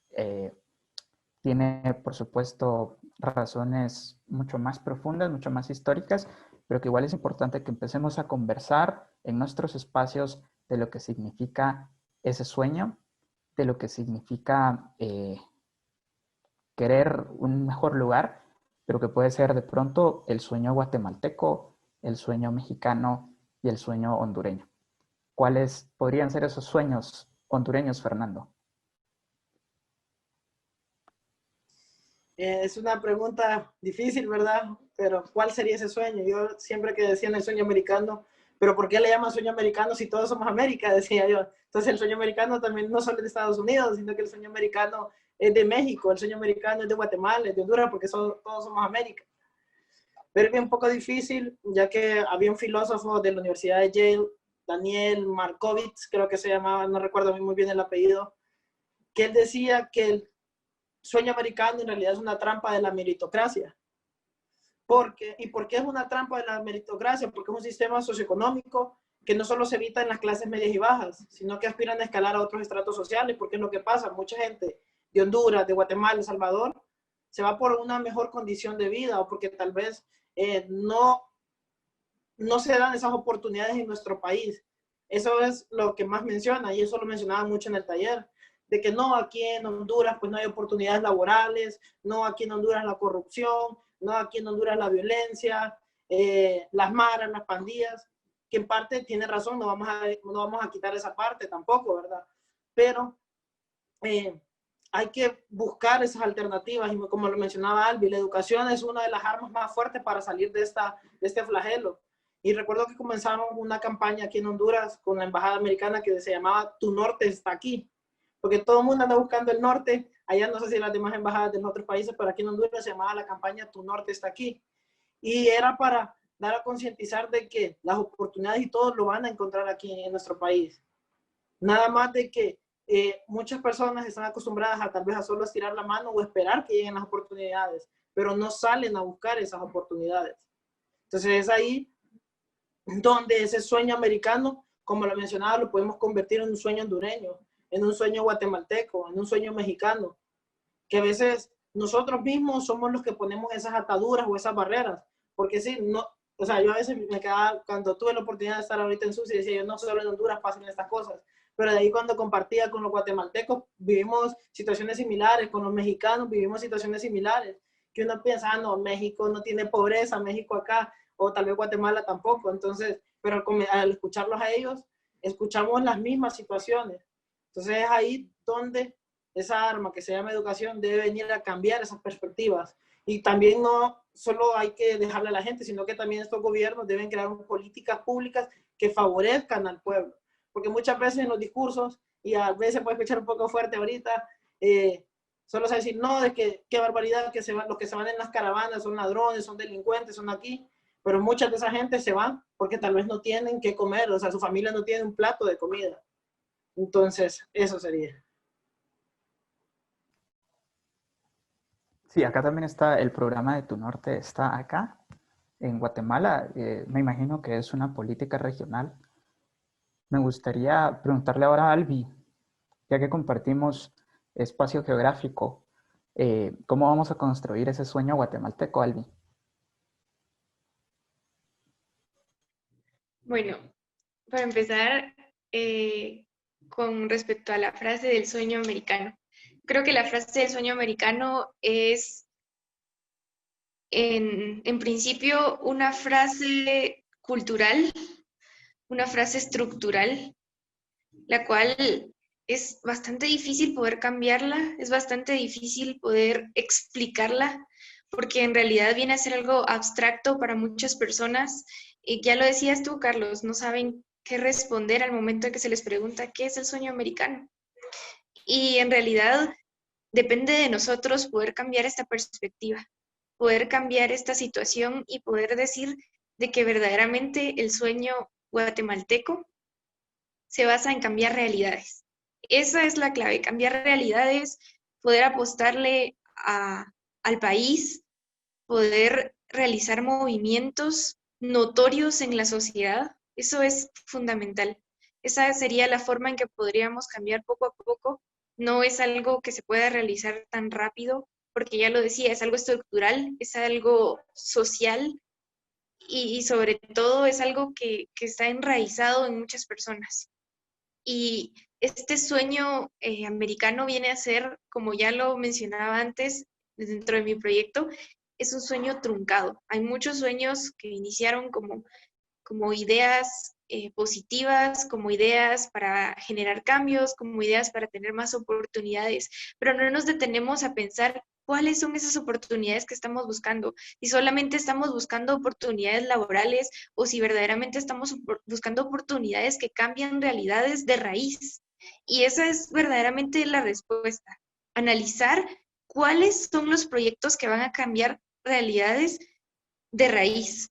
Tiene, por supuesto, razones mucho más profundas, mucho más históricas, pero que igual es importante que empecemos a conversar en nuestros espacios de lo que significa ese sueño, de lo que significa querer un mejor lugar, pero que puede ser de pronto el sueño guatemalteco, el sueño mexicano y el sueño hondureño. ¿Cuáles podrían ser esos sueños hondureños, Fernando?
Es una pregunta difícil, ¿verdad? Pero ¿cuál sería ese sueño? Yo siempre que decía en el sueño americano, pero ¿por qué le llaman sueño americano si todos somos América? Decía yo. Entonces el sueño americano también no solo es de Estados Unidos, sino que el sueño americano es de México, el sueño americano es de Guatemala, es de Honduras, porque todos somos América. Pero es un poco difícil, ya que había un filósofo de la Universidad de Yale, Daniel Markovits, creo que se llamaba, no recuerdo muy bien el apellido, que él decía que el sueño americano en realidad es una trampa de la meritocracia. ¿Y por qué es una trampa de la meritocracia? Porque es un sistema socioeconómico que no solo se evita en las clases medias y bajas, sino que aspiran a escalar a otros estratos sociales, porque es lo que pasa, mucha gente de Honduras, de Guatemala, de El Salvador, se va por una mejor condición de vida o porque tal vez no se dan esas oportunidades en nuestro país. Eso es lo que más menciona, y eso lo mencionaba mucho en el taller, de que no, aquí en Honduras pues no hay oportunidades laborales, no, aquí en Honduras la corrupción, no, aquí en Honduras la violencia, las maras, las pandillas, que en parte tiene razón, no vamos a quitar esa parte tampoco, ¿verdad? Pero hay que buscar esas alternativas, y como lo mencionaba Albi, la educación es una de las armas más fuertes para salir de este flagelo. Y recuerdo que comenzaron una campaña aquí en Honduras con la embajada americana que se llamaba Tu Norte está aquí, porque todo el mundo anda buscando el norte. Allá no sé si las demás embajadas de los otros países, pero aquí en Honduras se llamaba la campaña Tu Norte está aquí. Y era para dar a concientizar de que las oportunidades y todo lo van a encontrar aquí en nuestro país. Nada más de que muchas personas están acostumbradas a tal vez a solo estirar la mano o esperar que lleguen las oportunidades, pero no salen a buscar esas oportunidades. Entonces es ahí donde ese sueño americano, como lo mencionaba, lo podemos convertir en un sueño hondureño, en un sueño guatemalteco, en un sueño mexicano, que a veces nosotros mismos somos los que ponemos esas ataduras o esas barreras, porque sí, no, o sea, yo a veces me quedaba, cuando tuve la oportunidad de estar ahorita en Sucia, decía yo, no solo en Honduras pasan estas cosas, pero de ahí cuando compartía con los guatemaltecos, vivimos situaciones similares, con los mexicanos vivimos situaciones similares, que uno piensa, ah, no, México no tiene pobreza, México acá, o tal vez Guatemala tampoco, entonces, pero al escucharlos a ellos, escuchamos las mismas situaciones. Entonces es ahí donde esa arma que se llama educación debe venir a cambiar esas perspectivas. Y también no solo hay que dejarle a la gente, sino que también estos gobiernos deben crear políticas públicas que favorezcan al pueblo. Porque muchas veces en los discursos, y a veces puede escuchar un poco fuerte ahorita, solo se decir, no, de que qué barbaridad, que los que se van en las caravanas son ladrones, son delincuentes, son aquí. Pero muchas de esa gente se van porque tal vez no tienen qué comer, o sea, su familia no tiene un plato de comida. Entonces, eso sería.
Sí, acá también está el programa de Tu Norte, está acá, en Guatemala. Me imagino que es una política regional. Me gustaría preguntarle ahora a Albi, ya que compartimos espacio geográfico, ¿cómo vamos a construir ese sueño guatemalteco, Albi?
Bueno, para empezar, con respecto a la frase del sueño americano. Creo que la frase del sueño americano es, en principio, una frase cultural, una frase estructural, la cual es bastante difícil poder cambiarla, es bastante difícil poder explicarla, porque en realidad viene a ser algo abstracto para muchas personas. Y ya lo decías tú, Carlos, no saben qué responder al momento en que se les pregunta qué es el sueño americano. Y en realidad depende de nosotros poder cambiar esta perspectiva, poder cambiar esta situación y poder decir de que verdaderamente el sueño guatemalteco se basa en cambiar realidades. Esa es la clave, cambiar realidades, poder apostarle al país, poder realizar movimientos notorios en la sociedad. Eso es fundamental. Esa sería la forma en que podríamos cambiar poco a poco. No es algo que se pueda realizar tan rápido, porque ya lo decía, es algo estructural, es algo social y sobre todo es algo que está enraizado en muchas personas. Y este sueño americano viene a ser, como ya lo mencionaba antes, dentro de mi proyecto, es un sueño truncado. Hay muchos sueños que iniciaron como ideas positivas, como ideas para generar cambios, como ideas para tener más oportunidades, pero no nos detenemos a pensar cuáles son esas oportunidades que estamos buscando, si solamente estamos buscando oportunidades laborales o si verdaderamente estamos buscando oportunidades que cambian realidades de raíz. Y esa es verdaderamente la respuesta, analizar cuáles son los proyectos que van a cambiar realidades de raíz.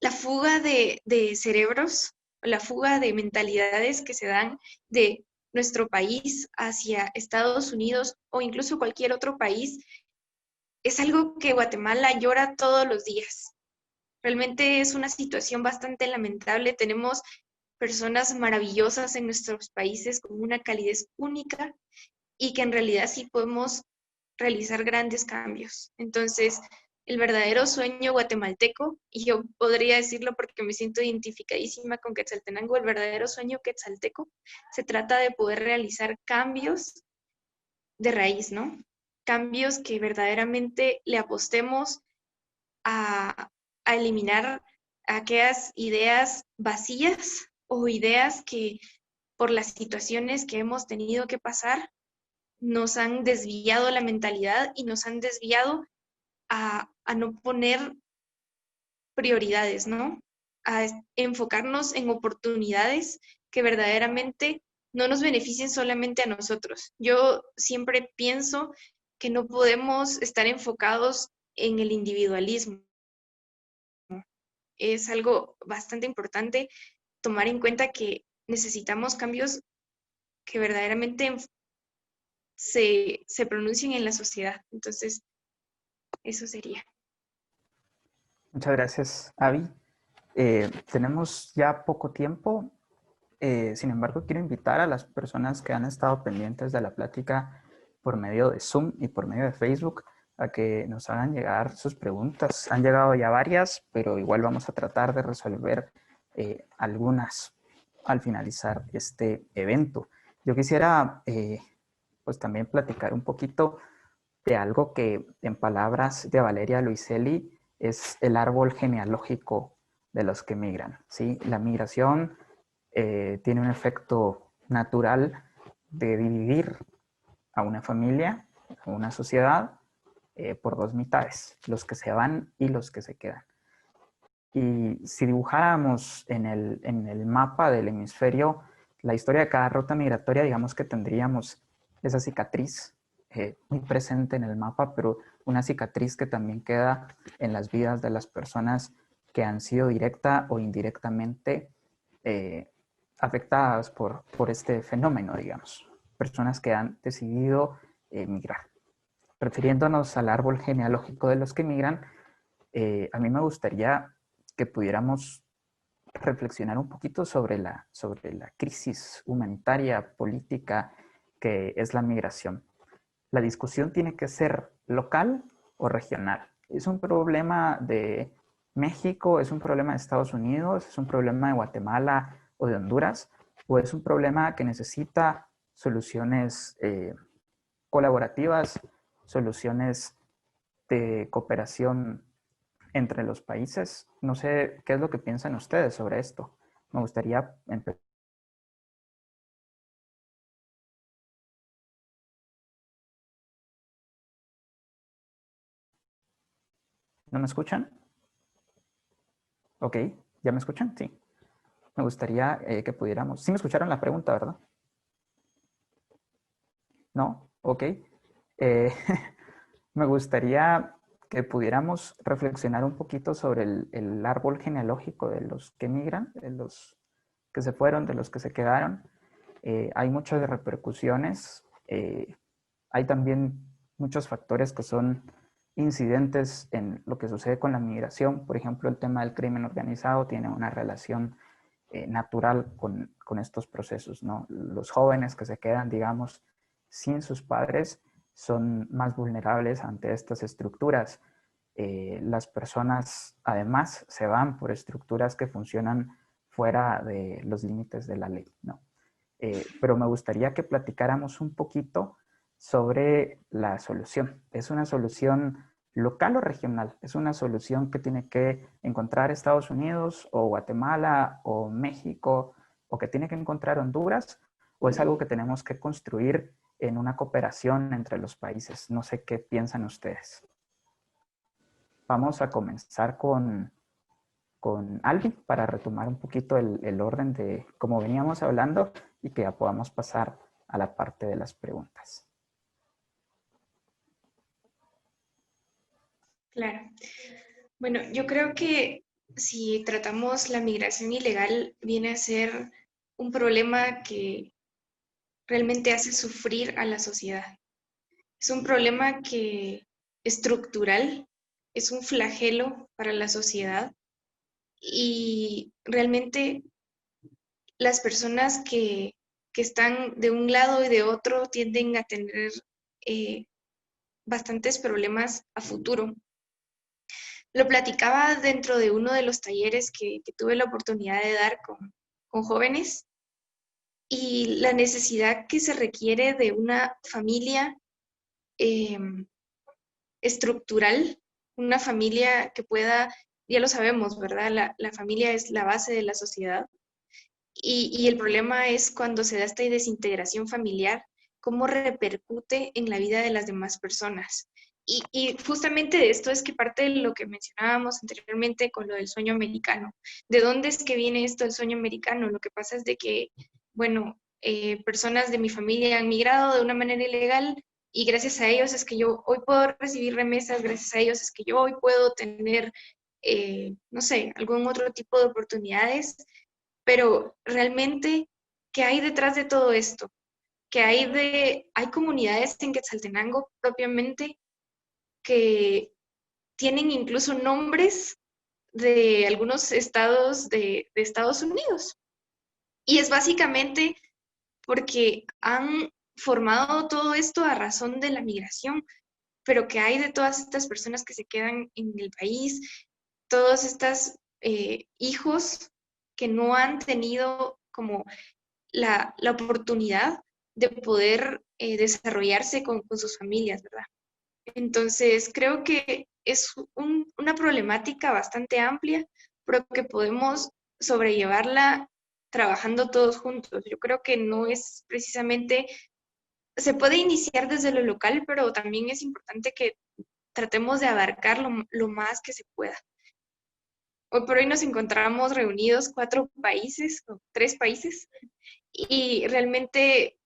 La fuga de cerebros, la fuga de mentalidades que se dan de nuestro país hacia Estados Unidos o incluso cualquier otro país, es algo que Guatemala llora todos los días. Realmente es una situación bastante lamentable. Tenemos personas maravillosas en nuestros países con una calidez única y que en realidad sí podemos realizar grandes cambios. Entonces, el verdadero sueño guatemalteco, y yo podría decirlo porque me siento identificadísima con Quetzaltenango, el verdadero sueño quetzalteco se trata de poder realizar cambios de raíz, ¿no? Cambios que verdaderamente le apostemos a eliminar aquellas ideas vacías o ideas que por las situaciones que hemos tenido que pasar nos han desviado la mentalidad y nos han desviado a no poner prioridades, ¿no? A enfocarnos en oportunidades que verdaderamente no nos beneficien solamente a nosotros. Yo siempre pienso que no podemos estar enfocados en el individualismo. Es algo bastante importante tomar en cuenta que necesitamos cambios que verdaderamente se pronuncien en la sociedad. Entonces, eso sería.
Muchas gracias, Avi. Tenemos ya poco tiempo. Sin embargo, quiero invitar a las personas que han estado pendientes de la plática por medio de Zoom y por medio de Facebook a que nos hagan llegar sus preguntas. Han llegado ya varias, pero igual vamos a tratar de resolver algunas al finalizar este evento. Yo quisiera pues también platicar un poquito de algo que en palabras de Valeria Luiselli es el árbol genealógico de los que migran, ¿sí? La migración tiene un efecto natural de dividir a una familia, a una sociedad, por dos mitades, los que se van y los que se quedan. Y si dibujáramos en el mapa del hemisferio la historia de cada ruta migratoria, digamos que tendríamos esa cicatriz muy presente en el mapa, pero una cicatriz que también queda en las vidas de las personas que han sido directa o indirectamente afectadas por este fenómeno, digamos. Personas que han decidido migrar. Refiriéndonos al árbol genealógico de los que migran, a mí me gustaría que pudiéramos reflexionar un poquito sobre la crisis humanitaria, política, que es la migración. La discusión tiene que ser local o regional. ¿Es un problema de México, es un problema de Estados Unidos, es un problema de Guatemala o de Honduras, o es un problema que necesita soluciones colaborativas, soluciones de cooperación entre los países? No sé qué es lo que piensan ustedes sobre esto. Me gustaría empezar. ¿No me escuchan? Ok, ¿ya me escuchan? Sí. Me gustaría que pudiéramos... Sí me escucharon la pregunta, ¿verdad? ¿No? Ok. Me gustaría que pudiéramos reflexionar un poquito sobre el árbol genealógico de los que migran, de los que se fueron, de los que se quedaron. Hay muchas repercusiones. Hay también muchos factores que son incidentes en lo que sucede con la migración. Por ejemplo, el tema del crimen organizado tiene una relación natural con estos procesos, ¿no? Los jóvenes que se quedan, digamos, sin sus padres son más vulnerables ante estas estructuras. Las personas, además, se van por estructuras que funcionan fuera de los límites de la ley, ¿no? Pero me gustaría que platicáramos un poquito sobre la solución. ¿Es una solución local o regional? ¿Es una solución que tiene que encontrar Estados Unidos o Guatemala o México o que tiene que encontrar Honduras? ¿O es algo que tenemos que construir en una cooperación entre los países? No sé qué piensan ustedes. Vamos a comenzar con Albi para retomar un poquito el orden de cómo veníamos hablando y que ya podamos pasar a la parte de las preguntas.
Claro. Bueno, yo creo que si tratamos la migración ilegal, viene a ser un problema que realmente hace sufrir a la sociedad. Es un problema que estructural, es un flagelo para la sociedad y realmente las personas que están de un lado y de otro tienden a tener bastantes problemas a futuro. Lo platicaba dentro de uno de los talleres que tuve la oportunidad de dar con jóvenes, y la necesidad que se requiere de una familia estructural, una familia que pueda, ya lo sabemos, ¿verdad? La familia es la base de la sociedad, y el problema es cuando se da esta desintegración familiar, cómo repercute en la vida de las demás personas. Y justamente de esto es que parte de lo que mencionábamos anteriormente con lo del sueño americano. ¿De dónde es que viene esto del sueño americano? Lo que pasa es de que, bueno, personas de mi familia han migrado de una manera ilegal, y gracias a ellos es que yo hoy puedo recibir remesas, gracias a ellos es que yo hoy puedo tener, no sé, algún otro tipo de oportunidades, pero realmente, ¿qué hay detrás de todo esto? Hay comunidades en Quetzaltenango propiamente que tienen incluso nombres de algunos estados de Estados Unidos. Y es básicamente porque han formado todo esto a razón de la migración, pero que hay de todas estas personas que se quedan en el país, todos estos hijos que no han tenido como la oportunidad de poder desarrollarse con sus familias, ¿verdad? Entonces, creo que es una problemática bastante amplia, pero que podemos sobrellevarla trabajando todos juntos. Yo creo que no es precisamente, se puede iniciar desde lo local, pero también es importante que tratemos de abarcar lo más que se pueda. Hoy por hoy nos encontramos reunidos 4 países, o 3 países, y realmente,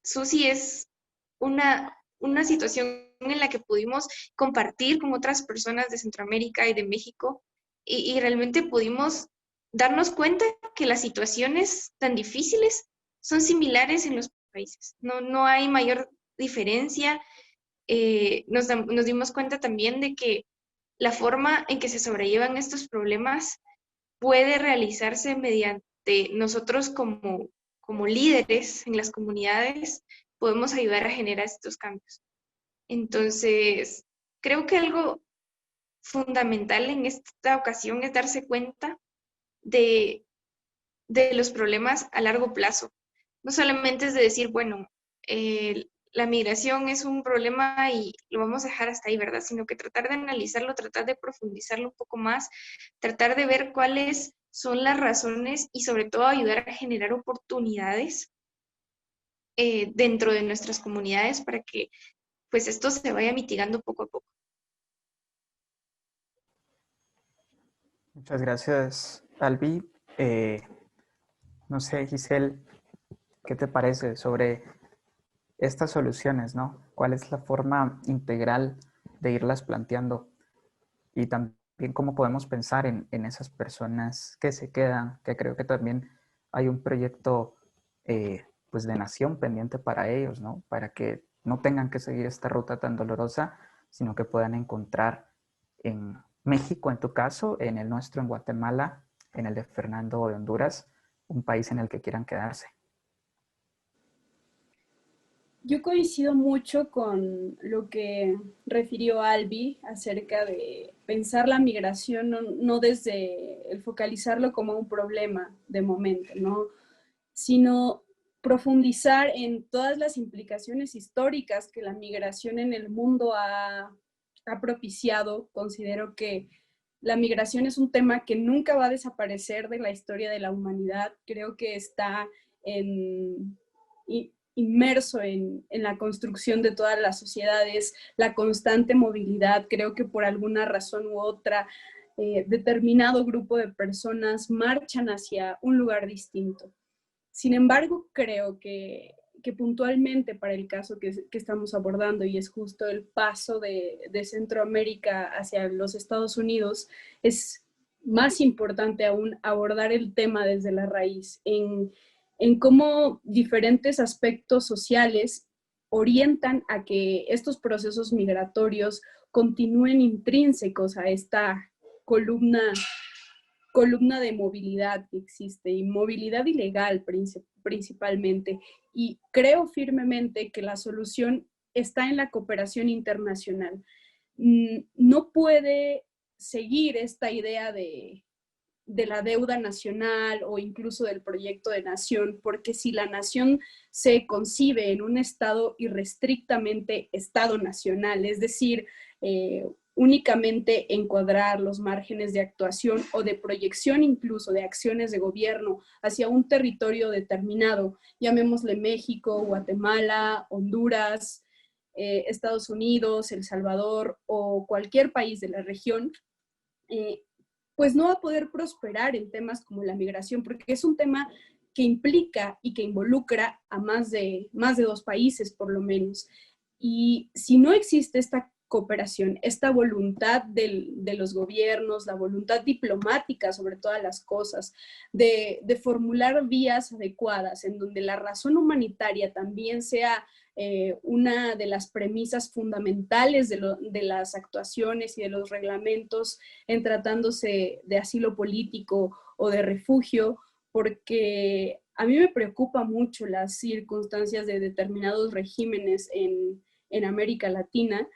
Susi, es una situación en la que pudimos compartir con otras personas de Centroamérica y de México, y realmente pudimos darnos cuenta que las situaciones tan difíciles son similares en los países. No hay mayor diferencia. Nos dimos cuenta también de que la forma en que se sobrellevan estos problemas puede realizarse mediante nosotros como líderes en las comunidades, podemos ayudar a generar estos cambios. Entonces, creo que algo fundamental en esta ocasión es darse cuenta de, de los problemas a largo plazo. No solamente es de decir, bueno, la migración es un problema y lo vamos a dejar hasta ahí, ¿verdad? Sino que tratar de analizarlo, tratar de profundizarlo un poco más, tratar de ver cuáles son las razones y sobre todo ayudar a generar oportunidades dentro de nuestras comunidades para que pues esto se vaya mitigando poco a poco.
Muchas gracias, Albi. No sé, Giselle, ¿qué te parece sobre estas soluciones, ¿no? ¿Cuál es la forma integral de irlas planteando? Y también cómo podemos pensar en esas personas que se quedan, que creo que también hay un proyecto pues de nación pendiente para ellos, ¿no? Para que no tengan que seguir esta ruta tan dolorosa, sino que puedan encontrar en México, en tu caso, en el nuestro, en Guatemala, en el de Fernando de Honduras, un país en el que quieran quedarse.
Yo coincido mucho con lo que refirió Albi acerca de pensar la migración no desde el focalizarlo como un problema de momento, ¿no? Sino profundizar en todas las implicaciones históricas que la migración en el mundo ha propiciado. Considero que la migración es un tema que nunca va a desaparecer de la historia de la humanidad. Creo que está inmerso en la construcción de todas las sociedades, la constante movilidad. Creo que por alguna razón u otra, determinado grupo de personas marchan hacia un lugar distinto. Sin embargo, creo que puntualmente para el caso que estamos abordando, y es justo el paso de Centroamérica hacia los Estados Unidos, es más importante aún abordar el tema desde la raíz, en cómo diferentes aspectos sociales orientan a que estos procesos migratorios continúen intrínsecos a esta columna de movilidad que existe, y movilidad ilegal principalmente. Y creo firmemente que la solución está en la cooperación internacional. No puede seguir esta idea de la deuda nacional o incluso del proyecto de nación, porque si la nación se concibe en un estado irrestrictamente estado nacional, es decir, únicamente encuadrar los márgenes de actuación o de proyección incluso de acciones de gobierno hacia un territorio determinado, llamémosle México, Guatemala, Honduras, Estados Unidos, El Salvador o cualquier país de la región, pues no va a poder prosperar en temas como la migración, porque es un tema que implica y que involucra a más de 2 países por lo menos. Y si no existe esta cooperación, esta voluntad de los gobiernos, la voluntad diplomática sobre todas las cosas, de formular vías adecuadas en donde la razón humanitaria también sea una de las premisas fundamentales de las actuaciones y de los reglamentos en tratándose de asilo político o de refugio, porque a mí me preocupa mucho las circunstancias de determinados regímenes en América Latina,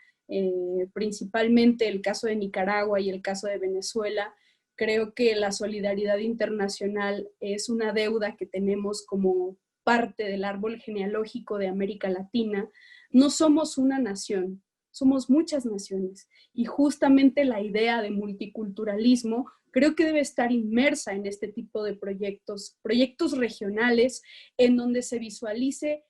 principalmente el caso de Nicaragua y el caso de Venezuela. Creo que la solidaridad internacional es una deuda que tenemos como parte del árbol genealógico de América Latina. No somos una nación, somos muchas naciones. Y justamente la idea de multiculturalismo creo que debe estar inmersa en este tipo de proyectos regionales en donde se visualice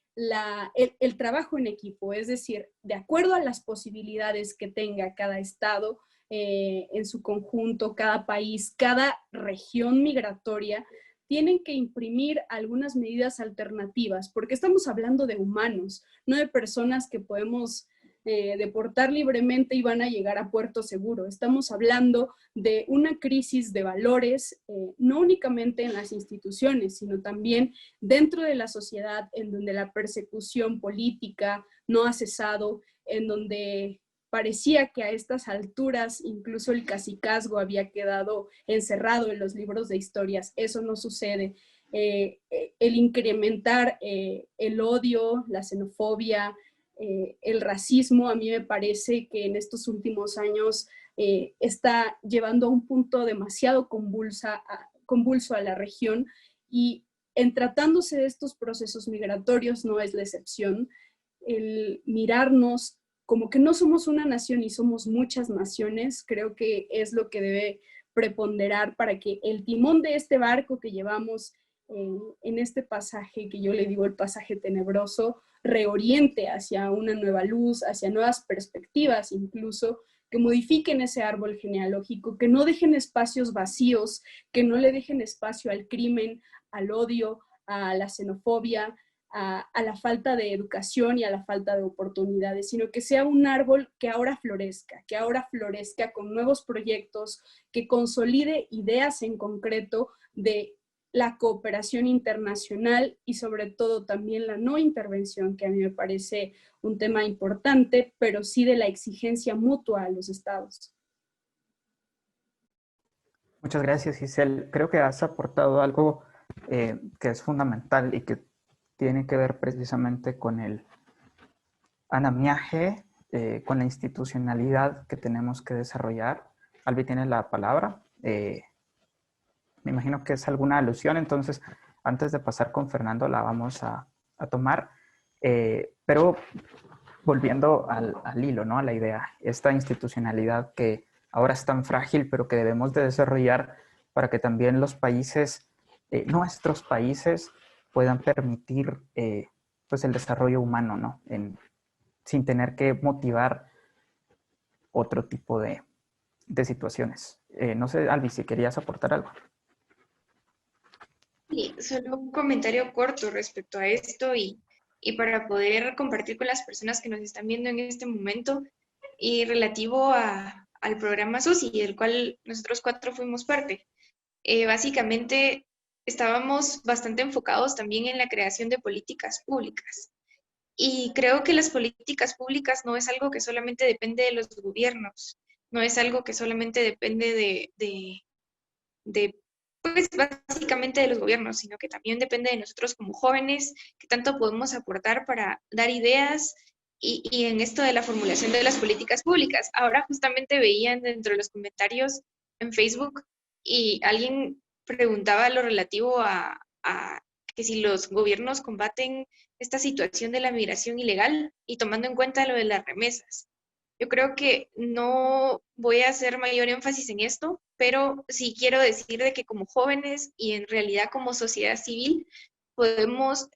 el trabajo en equipo, es decir, de acuerdo a las posibilidades que tenga cada estado en su conjunto, cada país, cada región migratoria, tienen que imprimir algunas medidas alternativas, porque estamos hablando de humanos, no de personas que podemos deportar libremente y van a llegar a puerto seguro. Estamos hablando de una crisis de valores, no únicamente en las instituciones, sino también dentro de la sociedad, en donde la persecución política no ha cesado, en donde parecía que a estas alturas incluso el cacicazgo había quedado encerrado en los libros de historias. Eso no sucede. El incrementar el odio, la xenofobia, el racismo, a mí me parece que en estos últimos años está llevando a un punto demasiado convulso a la región, y en tratándose de estos procesos migratorios no es la excepción. El mirarnos como que no somos una nación y somos muchas naciones, creo que es lo que debe preponderar para que el timón de este barco que llevamos en este pasaje, que yo le digo el pasaje tenebroso, reoriente hacia una nueva luz, hacia nuevas perspectivas incluso, que modifiquen ese árbol genealógico, que no dejen espacios vacíos, que no le dejen espacio al crimen, al odio, a la xenofobia, a la falta de educación y a la falta de oportunidades, sino que sea un árbol que ahora florezca con nuevos proyectos, que consolide ideas en concreto de la cooperación internacional y sobre todo también la no intervención, que a mí me parece un tema importante, pero sí de la exigencia mutua a los estados.
Muchas gracias, Giselle. Creo que has aportado algo que es fundamental y que tiene que ver precisamente con el andamiaje, con la institucionalidad que tenemos que desarrollar. Albi tiene la palabra. Me imagino que es alguna alusión, entonces antes de pasar con Fernando la vamos a tomar. Pero volviendo al hilo, ¿no? A la idea, esta institucionalidad que ahora es tan frágil, pero que debemos de desarrollar para que también los países, nuestros países, puedan permitir pues el desarrollo humano, ¿no? Sin tener que motivar otro tipo de situaciones. No sé, Albi, si querías aportar algo.
Sí, solo un comentario corto respecto a esto y para poder compartir con las personas que nos están viendo en este momento y relativo al programa SUSI, del cual nosotros 4 fuimos parte. Básicamente estábamos bastante enfocados también en la creación de políticas públicas. Y creo que las políticas públicas no es algo que solamente depende de los gobiernos, no es algo que solamente depende pues básicamente de los gobiernos, sino que también depende de nosotros como jóvenes, que tanto podemos aportar para dar ideas y en esto de la formulación de las políticas públicas. Ahora justamente veían dentro de los comentarios en Facebook y alguien preguntaba lo relativo a que si los gobiernos combaten esta situación de la migración ilegal y tomando en cuenta lo de las remesas. Yo creo que no voy a hacer mayor énfasis en esto, pero sí quiero decir de que como jóvenes y en realidad como sociedad civil podemos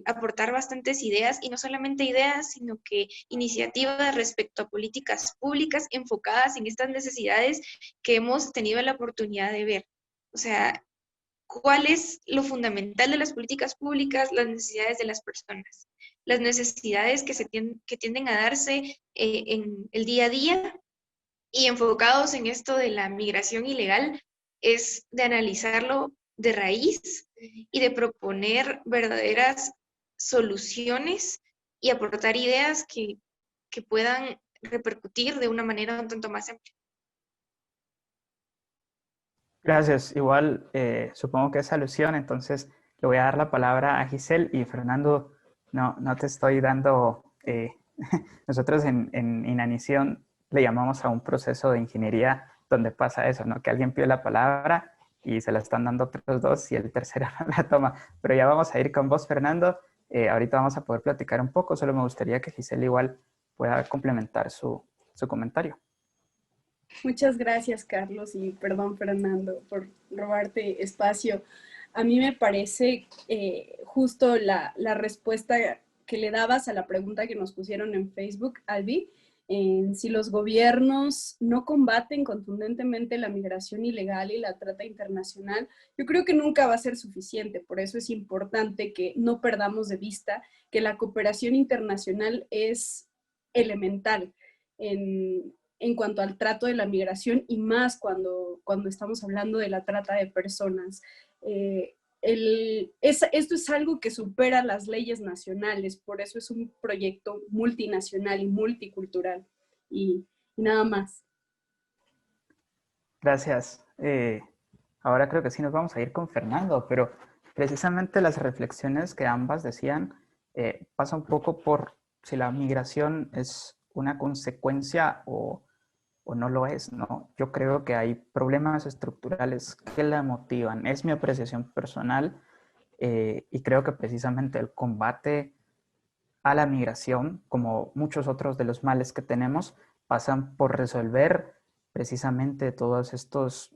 aportar bastantes ideas y no solamente ideas, sino que iniciativas respecto a políticas públicas enfocadas en estas necesidades que hemos tenido la oportunidad de ver. O sea, ¿cuál es lo fundamental de las políticas públicas? Las necesidades de las personas, las necesidades que tienden a darse en el día a día y enfocados en esto de la migración ilegal, es de analizarlo de raíz y de proponer verdaderas soluciones y aportar ideas que puedan repercutir de una manera un tanto más amplia.
Gracias. Igual supongo que es alusión, entonces le voy a dar la palabra a Giselle y Fernando, no te estoy dando, nosotros en Inanición le llamamos a un proceso de ingeniería donde pasa eso, ¿no? Que alguien pide la palabra y se la están dando otros dos y el tercero la toma. Pero ya vamos a ir con vos, Fernando. Ahorita vamos a poder platicar un poco, solo me gustaría que Giselle igual pueda complementar su comentario.
Muchas gracias, Carlos, y perdón, Fernando, por robarte espacio. A mí me parece justo la respuesta que le dabas a la pregunta que nos pusieron en Facebook, Albi, en si los gobiernos no combaten contundentemente la migración ilegal y la trata internacional, yo creo que nunca va a ser suficiente. Por eso es importante que no perdamos de vista que la cooperación internacional es elemental en cuanto al trato de la migración y más cuando estamos hablando de la trata de personas. Esto es algo que supera las leyes nacionales, por eso es un proyecto multinacional y multicultural. Y nada más.
Gracias. Ahora creo que sí nos vamos a ir con Fernando, pero precisamente las reflexiones que ambas decían pasa un poco por si la migración es una consecuencia o no lo es, ¿no? Yo creo que hay problemas estructurales que la motivan. Es mi apreciación personal y creo que precisamente el combate a la migración, como muchos otros de los males que tenemos, pasan por resolver precisamente todos estos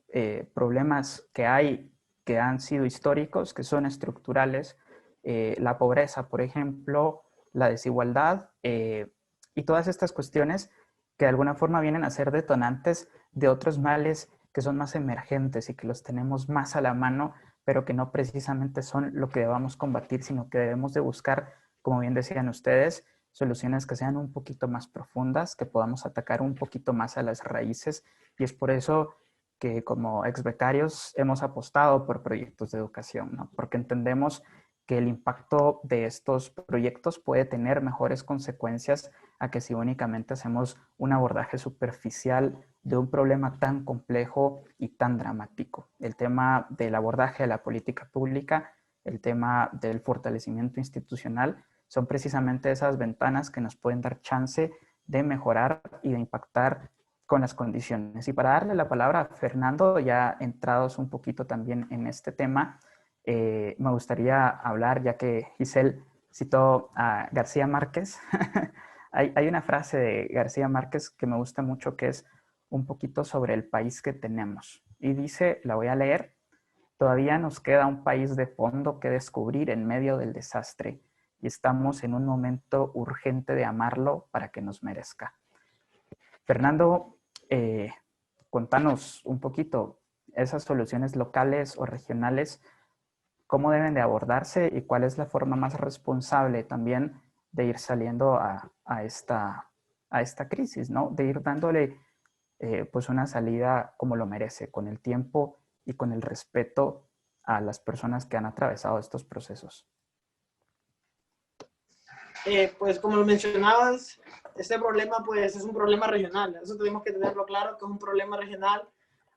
problemas que hay, que han sido históricos, que son estructurales, la pobreza, por ejemplo, la desigualdad y todas estas cuestiones que de alguna forma vienen a ser detonantes de otros males que son más emergentes y que los tenemos más a la mano, pero que no precisamente son lo que debamos combatir, sino que debemos de buscar, como bien decían ustedes, soluciones que sean un poquito más profundas, que podamos atacar un poquito más a las raíces. Y es por eso que como ex becarios hemos apostado por proyectos de educación, ¿no? Porque entendemos que el impacto de estos proyectos puede tener mejores consecuencias a que si únicamente hacemos un abordaje superficial de un problema tan complejo y tan dramático. El tema del abordaje de la política pública, el tema del fortalecimiento institucional, son precisamente esas ventanas que nos pueden dar chance de mejorar y de impactar con las condiciones. Y para darle la palabra a Fernando, ya entrados un poquito también en este tema, me gustaría hablar, ya que Giselle citó a García Márquez, hay una frase de García Márquez que me gusta mucho que es un poquito sobre el país que tenemos. Y dice, la voy a leer, todavía nos queda un país de fondo que descubrir en medio del desastre y estamos en un momento urgente de amarlo para que nos merezca. Fernando, contanos un poquito esas soluciones locales o regionales, cómo deben de abordarse y cuál es la forma más responsable también de ir saliendo a esta crisis, ¿no? De ir dándole pues una salida como lo merece, con el tiempo y con el respeto a las personas que han atravesado estos procesos.
Pues como lo mencionabas, este problema pues es un problema regional. Eso tenemos que tenerlo claro, que es un problema regional,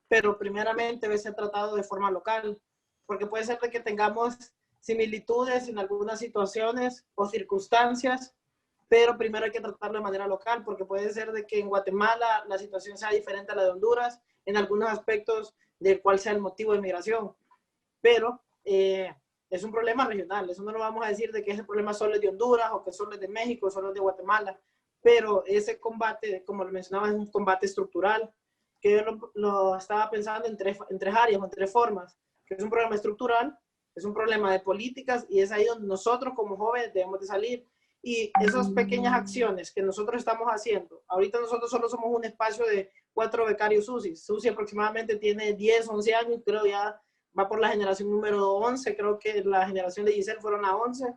pero primeramente debe ser tratado de forma local, porque puede ser que tengamos similitudes en algunas situaciones o circunstancias, pero primero hay que tratarlo de manera local, porque puede ser de que en Guatemala la situación sea diferente a la de Honduras en algunos aspectos del cual sea el motivo de migración, pero es un problema regional. Eso no lo vamos a decir de que ese problema solo es de Honduras o que solo es de México, solo es de Guatemala, pero ese combate, como lo mencionaba, es un combate estructural, que yo lo estaba pensando en tres áreas o en tres formas, que es un problema estructural, es un problema de políticas, y es ahí donde nosotros como jóvenes debemos de salir. Y esas pequeñas acciones que nosotros estamos haciendo, ahorita nosotros solo somos un espacio de 4 becarios SUSI. SUSI aproximadamente tiene 10, 11 años, creo ya va por la generación número 11, creo que la generación de Giselle fueron a 11.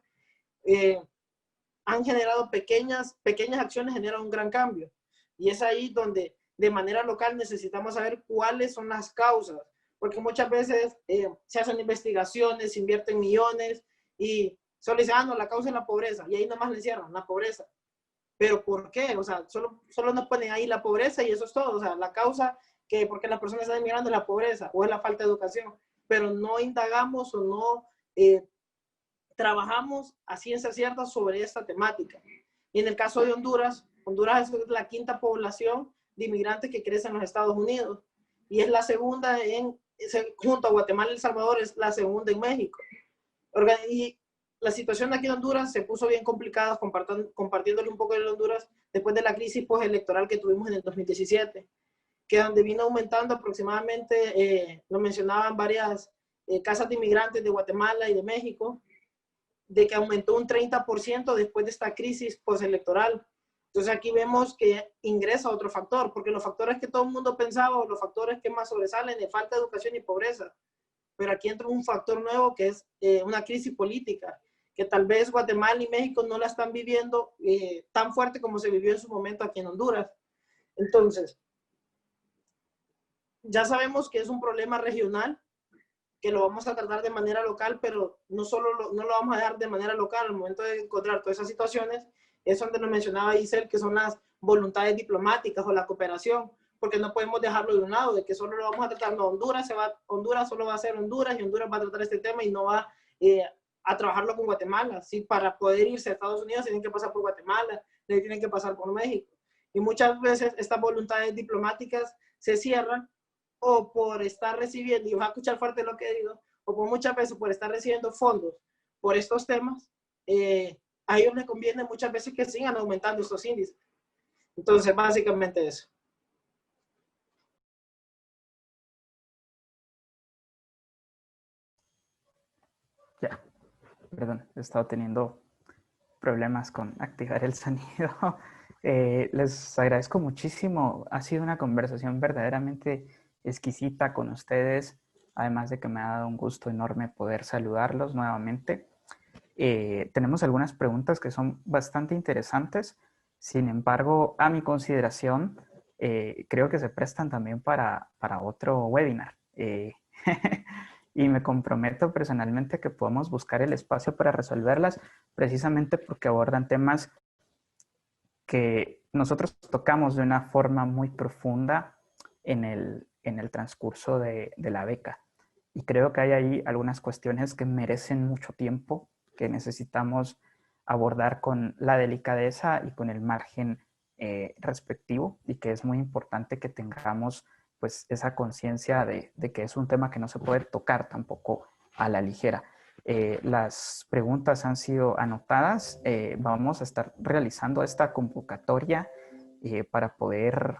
Han generado pequeñas acciones, generan un gran cambio. Y es ahí donde de manera local necesitamos saber cuáles son las causas, porque muchas veces se hacen investigaciones, se invierten millones y solo dicen, no, la causa es la pobreza, y ahí nomás le encierran, la pobreza. ¿Pero por qué? O sea, solo nos ponen ahí la pobreza y eso es todo. O sea, la causa que porque las personas están emigrando es la pobreza o es la falta de educación, pero no indagamos o no trabajamos a ciencia cierta sobre esta temática. Y en el caso de Honduras, Honduras es la quinta población de inmigrantes que crece en los Estados Unidos y es la segunda junto a Guatemala y El Salvador, es la segunda en México. Y la situación aquí en Honduras se puso bien complicada, compartiéndole un poco de Honduras después de la crisis postelectoral que tuvimos en el 2017, que donde vino aumentando aproximadamente, lo mencionaban varias casas de inmigrantes de Guatemala y de México, de que aumentó un 30% después de esta crisis postelectoral. Entonces aquí vemos que ingresa otro factor, porque los factores que todo el mundo pensaba, o los factores que más sobresalen, es falta de educación y pobreza. Pero aquí entra un factor nuevo que es una crisis política, que tal vez Guatemala y México no la están viviendo tan fuerte como se vivió en su momento aquí en Honduras. Entonces, ya sabemos que es un problema regional, que lo vamos a tratar de manera local, pero no lo vamos a dejar de manera local. Al momento de encontrar todas esas situaciones, es donde nos mencionaba Giselle, que son las voluntades diplomáticas o la cooperación, porque no podemos dejarlo de un lado, de que solo lo vamos a tratar, no, Honduras solo va a ser Honduras y Honduras va a tratar este tema y no va a trabajarlo con Guatemala. ¿Sí? Para poder irse a Estados Unidos tienen que pasar por Guatemala, tienen que pasar por México. Y muchas veces estas voluntades diplomáticas se cierran o por estar recibiendo, y vas a escuchar fuerte lo que digo, o por muchas veces por estar recibiendo fondos por estos temas, a ellos les conviene muchas veces que sigan aumentando estos índices. Entonces, básicamente eso.
Ya, perdón, he estado teniendo problemas con activar el sonido. Les agradezco muchísimo. Ha sido una conversación verdaderamente exquisita con ustedes, además de que me ha dado un gusto enorme poder saludarlos nuevamente. Tenemos algunas preguntas que son bastante interesantes. Sin embargo, a mi consideración, creo que se prestan también para otro webinar. Y me comprometo personalmente que podamos buscar el espacio para resolverlas, precisamente porque abordan temas que nosotros tocamos de una forma muy profunda en el transcurso de la beca. Y creo que hay ahí algunas cuestiones que merecen mucho tiempo, que necesitamos abordar con la delicadeza y con el margen respectivo, y que es muy importante que tengamos pues esa conciencia de que es un tema que no se puede tocar tampoco a la ligera. Las preguntas han sido anotadas. Vamos a estar realizando esta convocatoria para poder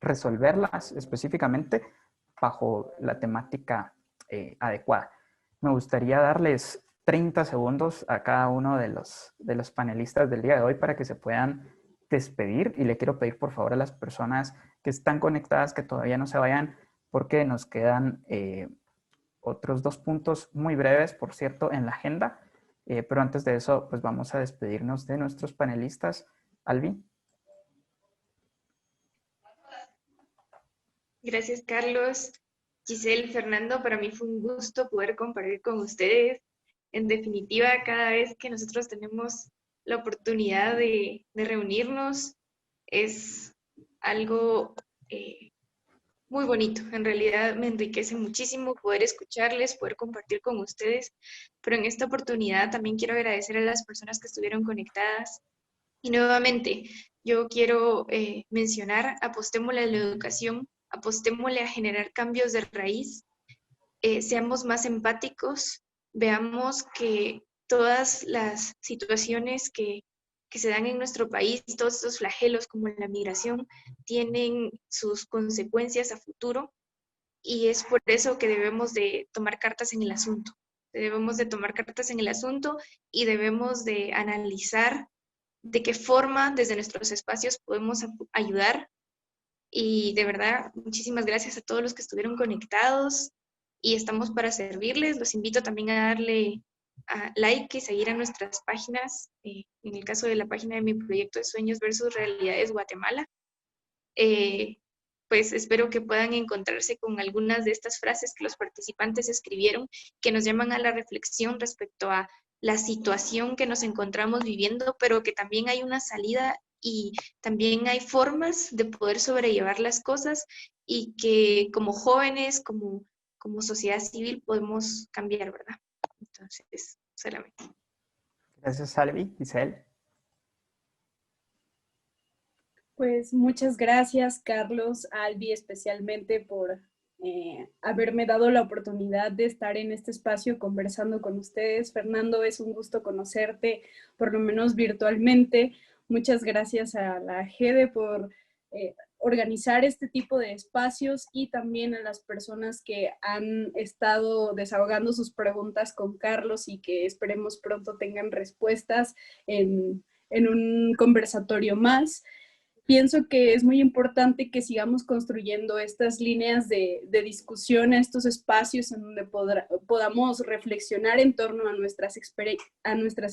resolverlas específicamente bajo la temática adecuada. Me gustaría darles 30 segundos a cada uno de los panelistas del día de hoy para que se puedan despedir, y le quiero pedir por favor a las personas que están conectadas que todavía no se vayan, porque nos quedan otros 2 puntos muy breves, por cierto, en la agenda, pero antes de eso pues vamos a despedirnos de nuestros panelistas. Alvin.
Gracias, Carlos. Giselle, Fernando, para mí fue un gusto poder compartir con ustedes. En definitiva, cada vez que nosotros tenemos la oportunidad de reunirnos, es algo muy bonito. En realidad me enriquece muchísimo poder escucharles, poder compartir con ustedes, pero en esta oportunidad también quiero agradecer a las personas que estuvieron conectadas. Y nuevamente, yo quiero mencionar, apostémosle a la educación, apostémosle a generar cambios de raíz, seamos más empáticos, veamos que todas las situaciones que se dan en nuestro país, todos estos flagelos como la migración, tienen sus consecuencias a futuro y es por eso que debemos de tomar cartas en el asunto. Debemos de tomar cartas en el asunto y debemos de analizar de qué forma desde nuestros espacios podemos ayudar. Y de verdad, muchísimas gracias a todos los que estuvieron conectados y estamos para servirles. Los invito también a darle a like y seguir a nuestras páginas. En el caso de la página de mi proyecto de Sueños versus Realidades Guatemala, pues espero que puedan encontrarse con algunas de estas frases que los participantes escribieron, que nos llaman a la reflexión respecto a la situación que nos encontramos viviendo, pero que también hay una salida y también hay formas de poder sobrellevar las cosas y que como jóvenes, como sociedad civil podemos cambiar, ¿verdad? Entonces, solamente.
Gracias, Salvi. Giselle.
Pues muchas gracias, Carlos, Albi, especialmente por haberme dado la oportunidad de estar en este espacio conversando con ustedes. Fernando, es un gusto conocerte, por lo menos virtualmente. Muchas gracias a la GEDE por organizar este tipo de espacios y también a las personas que han estado desahogando sus preguntas con Carlos y que esperemos pronto tengan respuestas en un conversatorio más. Pienso que es muy importante que sigamos construyendo estas líneas de discusión, estos espacios en donde podamos reflexionar en torno a nuestras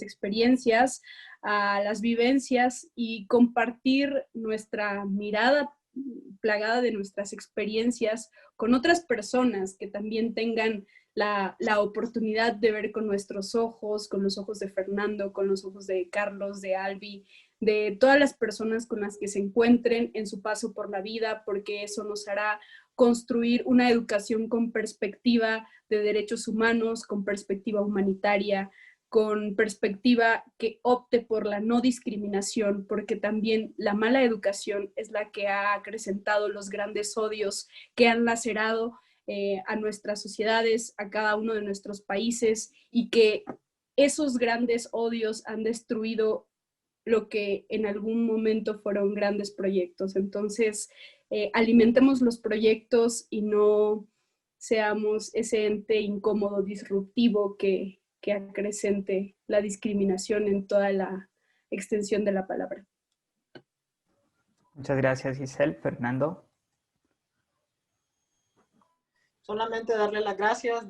experiencias, a las vivencias y compartir nuestra mirada plagada de nuestras experiencias con otras personas que también tengan la oportunidad de ver con nuestros ojos, con los ojos de Fernando, con los ojos de Carlos, de Albi, de todas las personas con las que se encuentren en su paso por la vida, porque eso nos hará construir una educación con perspectiva de derechos humanos, con perspectiva humanitaria, con perspectiva que opte por la no discriminación, porque también la mala educación es la que ha acrecentado los grandes odios que han lacerado a nuestras sociedades, a cada uno de nuestros países, y que esos grandes odios han destruido lo que en algún momento fueron grandes proyectos. Entonces, alimentemos los proyectos y no seamos ese ente incómodo, disruptivo que acrecente la discriminación en toda la extensión de la palabra.
Muchas gracias, Giselle. Fernando.
Solamente darle las gracias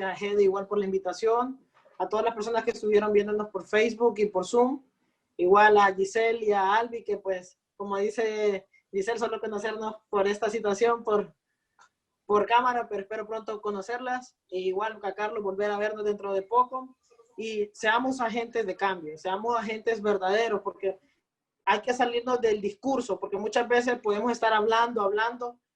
a Gede igual por la invitación, a todas las personas que estuvieron viéndonos por Facebook y por Zoom, igual a Giselle y a Albi, que pues, como dice Giselle, solo conocernos por esta situación, por cámara, pero espero pronto conocerlas, e igual a Carlos, volver a vernos dentro de poco, y seamos agentes de cambio, seamos agentes verdaderos, porque hay que salirnos del discurso, porque muchas veces podemos estar hablando,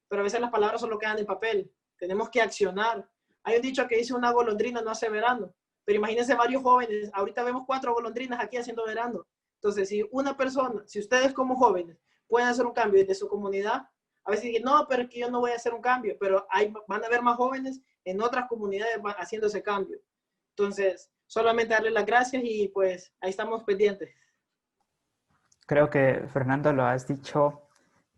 pero a veces las palabras solo quedan en papel. Tenemos que accionar. Hay un dicho que dice: una golondrina no hace verano, pero imagínense varios jóvenes, ahorita vemos 4 golondrinas aquí haciendo verano. Entonces, si una persona, si ustedes como jóvenes pueden hacer un cambio desde su comunidad, a veces dicen, no, pero es que yo no voy a hacer un cambio, pero van a haber más jóvenes en otras comunidades haciendo ese cambio. Entonces, solamente darle las gracias y pues ahí estamos pendientes.
Creo que, Fernando, lo has dicho.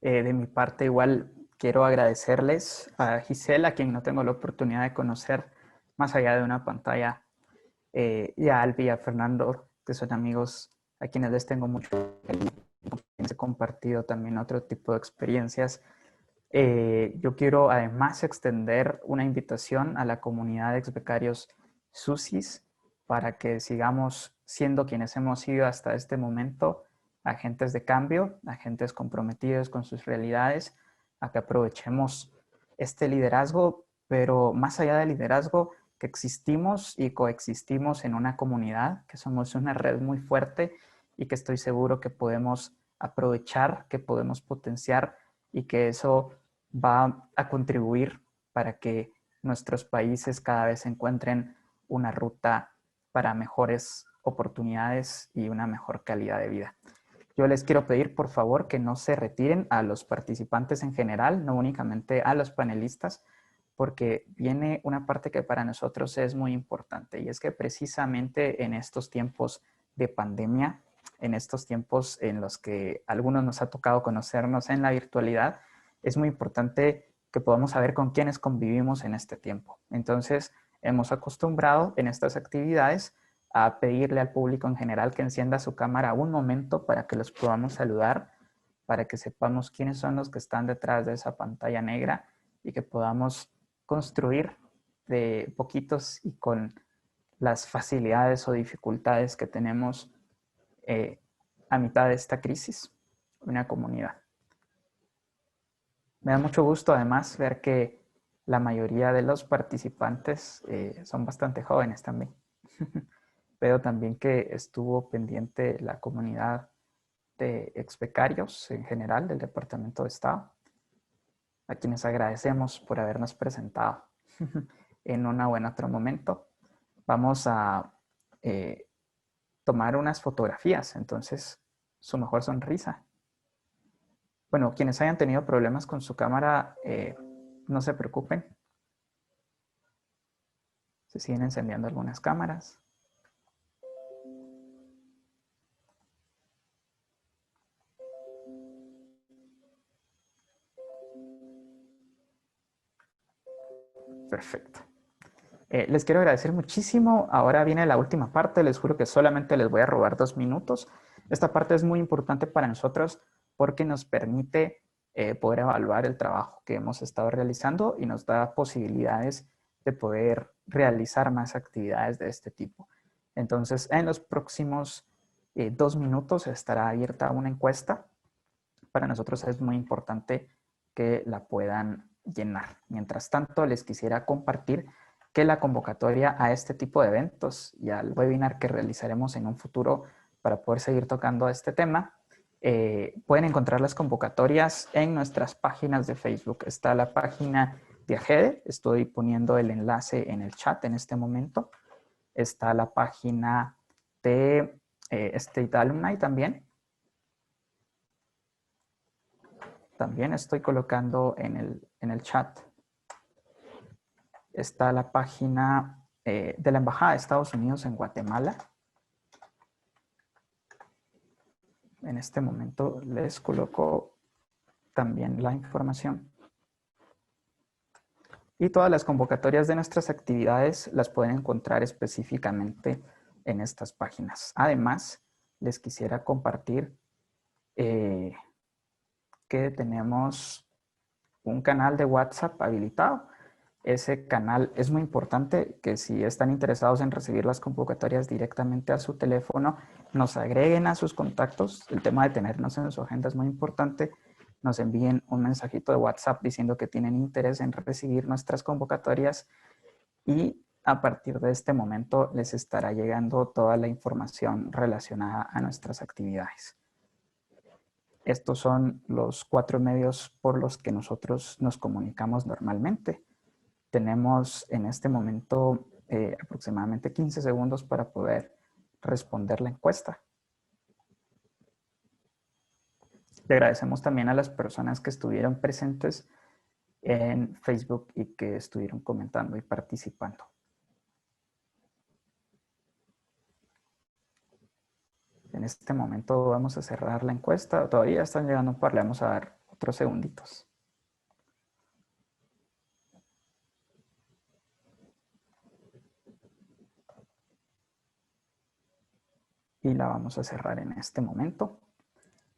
De mi parte, igual quiero agradecerles a Giselle, a quien no tengo la oportunidad de conocer más allá de una pantalla, y a Albi y a Fernando, que son amigos a quienes les tengo mucho cariño, con quienes he compartido también otro tipo de experiencias. Yo quiero además extender una invitación a la comunidad de exbecarios SUSIS para que sigamos siendo quienes hemos sido hasta este momento, agentes de cambio, agentes comprometidos con sus realidades, a que aprovechemos este liderazgo, pero más allá del liderazgo, que existimos y coexistimos en una comunidad, que somos una red muy fuerte y que estoy seguro que podemos aprovechar, que podemos potenciar y que eso va a contribuir para que nuestros países cada vez encuentren una ruta para mejores oportunidades y una mejor calidad de vida. Yo les quiero pedir, por favor, que no se retiren, a los participantes en general, no únicamente a los panelistas, porque viene una parte que para nosotros es muy importante, y es que precisamente en estos tiempos de pandemia, en estos tiempos en los que a algunos nos ha tocado conocernos en la virtualidad, es muy importante que podamos saber con quiénes convivimos en este tiempo. Entonces, hemos acostumbrado en estas actividades a pedirle al público en general que encienda su cámara un momento para que los podamos saludar, para que sepamos quiénes son los que están detrás de esa pantalla negra y que podamos construir de poquitos y con las facilidades o dificultades que tenemos a mitad de esta crisis, una comunidad. Me da mucho gusto además ver que la mayoría de los participantes son bastante jóvenes también. Veo también que estuvo pendiente la comunidad de expecarios en general del Departamento de Estado, a quienes agradecemos por habernos presentado en uno o en otro momento. Vamos a tomar unas fotografías, entonces su mejor sonrisa. Bueno, quienes hayan tenido problemas con su cámara, no se preocupen. Se siguen encendiendo algunas cámaras. Perfecto. Les quiero agradecer muchísimo. Ahora viene la última parte. Les juro que solamente les voy a robar 2 minutos. Esta parte es muy importante para nosotros porque nos permite poder evaluar el trabajo que hemos estado realizando y nos da posibilidades de poder realizar más actividades de este tipo. Entonces, en los próximos 2 minutos estará abierta una encuesta. Para nosotros es muy importante que la puedan llenar. Mientras tanto, les quisiera compartir que la convocatoria a este tipo de eventos y al webinar que realizaremos en un futuro para poder seguir tocando este tema, pueden encontrar las convocatorias en nuestras páginas de Facebook. Está la página de AGEDE, estoy poniendo el enlace en el chat en este momento. Está la página de State Alumni también. También estoy colocando en el chat. Está la página de la Embajada de Estados Unidos en Guatemala. En este momento les coloco también la información. Y todas las convocatorias de nuestras actividades las pueden encontrar específicamente en estas páginas. Además, les quisiera compartir que tenemos un canal de WhatsApp habilitado. Ese canal es muy importante que si están interesados en recibir las convocatorias directamente a su teléfono, nos agreguen a sus contactos. El tema de tenernos en su agenda es muy importante. Nos envíen un mensajito de WhatsApp diciendo que tienen interés en recibir nuestras convocatorias y a partir de este momento les estará llegando toda la información relacionada a nuestras actividades. Estos son los 4 medios por los que nosotros nos comunicamos normalmente. Tenemos en este momento aproximadamente 15 segundos para poder responder la encuesta. Le agradecemos también a las personas que estuvieron presentes en Facebook y que estuvieron comentando y participando. En este momento vamos a cerrar la encuesta. Todavía están llegando un par, le vamos a dar otros segunditos. Y la vamos a cerrar en este momento.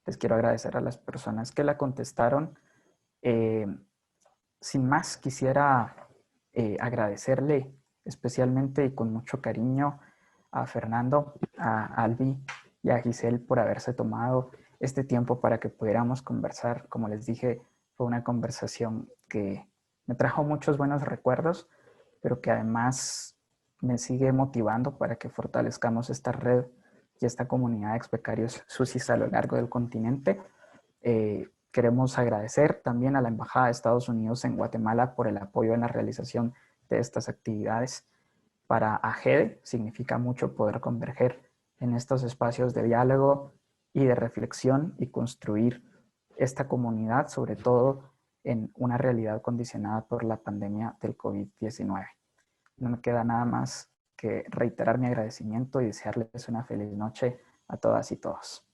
Les quiero agradecer a las personas que la contestaron. Sin más, quisiera agradecerle especialmente y con mucho cariño a Fernando, a Albi y a Giselle por haberse tomado este tiempo para que pudiéramos conversar. Como les dije, fue una conversación que me trajo muchos buenos recuerdos, pero que además me sigue motivando para que fortalezcamos esta red y esta comunidad de expecarios SUSIS a lo largo del continente. Queremos agradecer también a la Embajada de Estados Unidos en Guatemala por el apoyo en la realización de estas actividades. Para AGEDE significa mucho poder converger en estos espacios de diálogo y de reflexión y construir esta comunidad, sobre todo en una realidad condicionada por la pandemia del COVID-19. No me queda nada más que reiterar mi agradecimiento y desearles una feliz noche a todas y todos.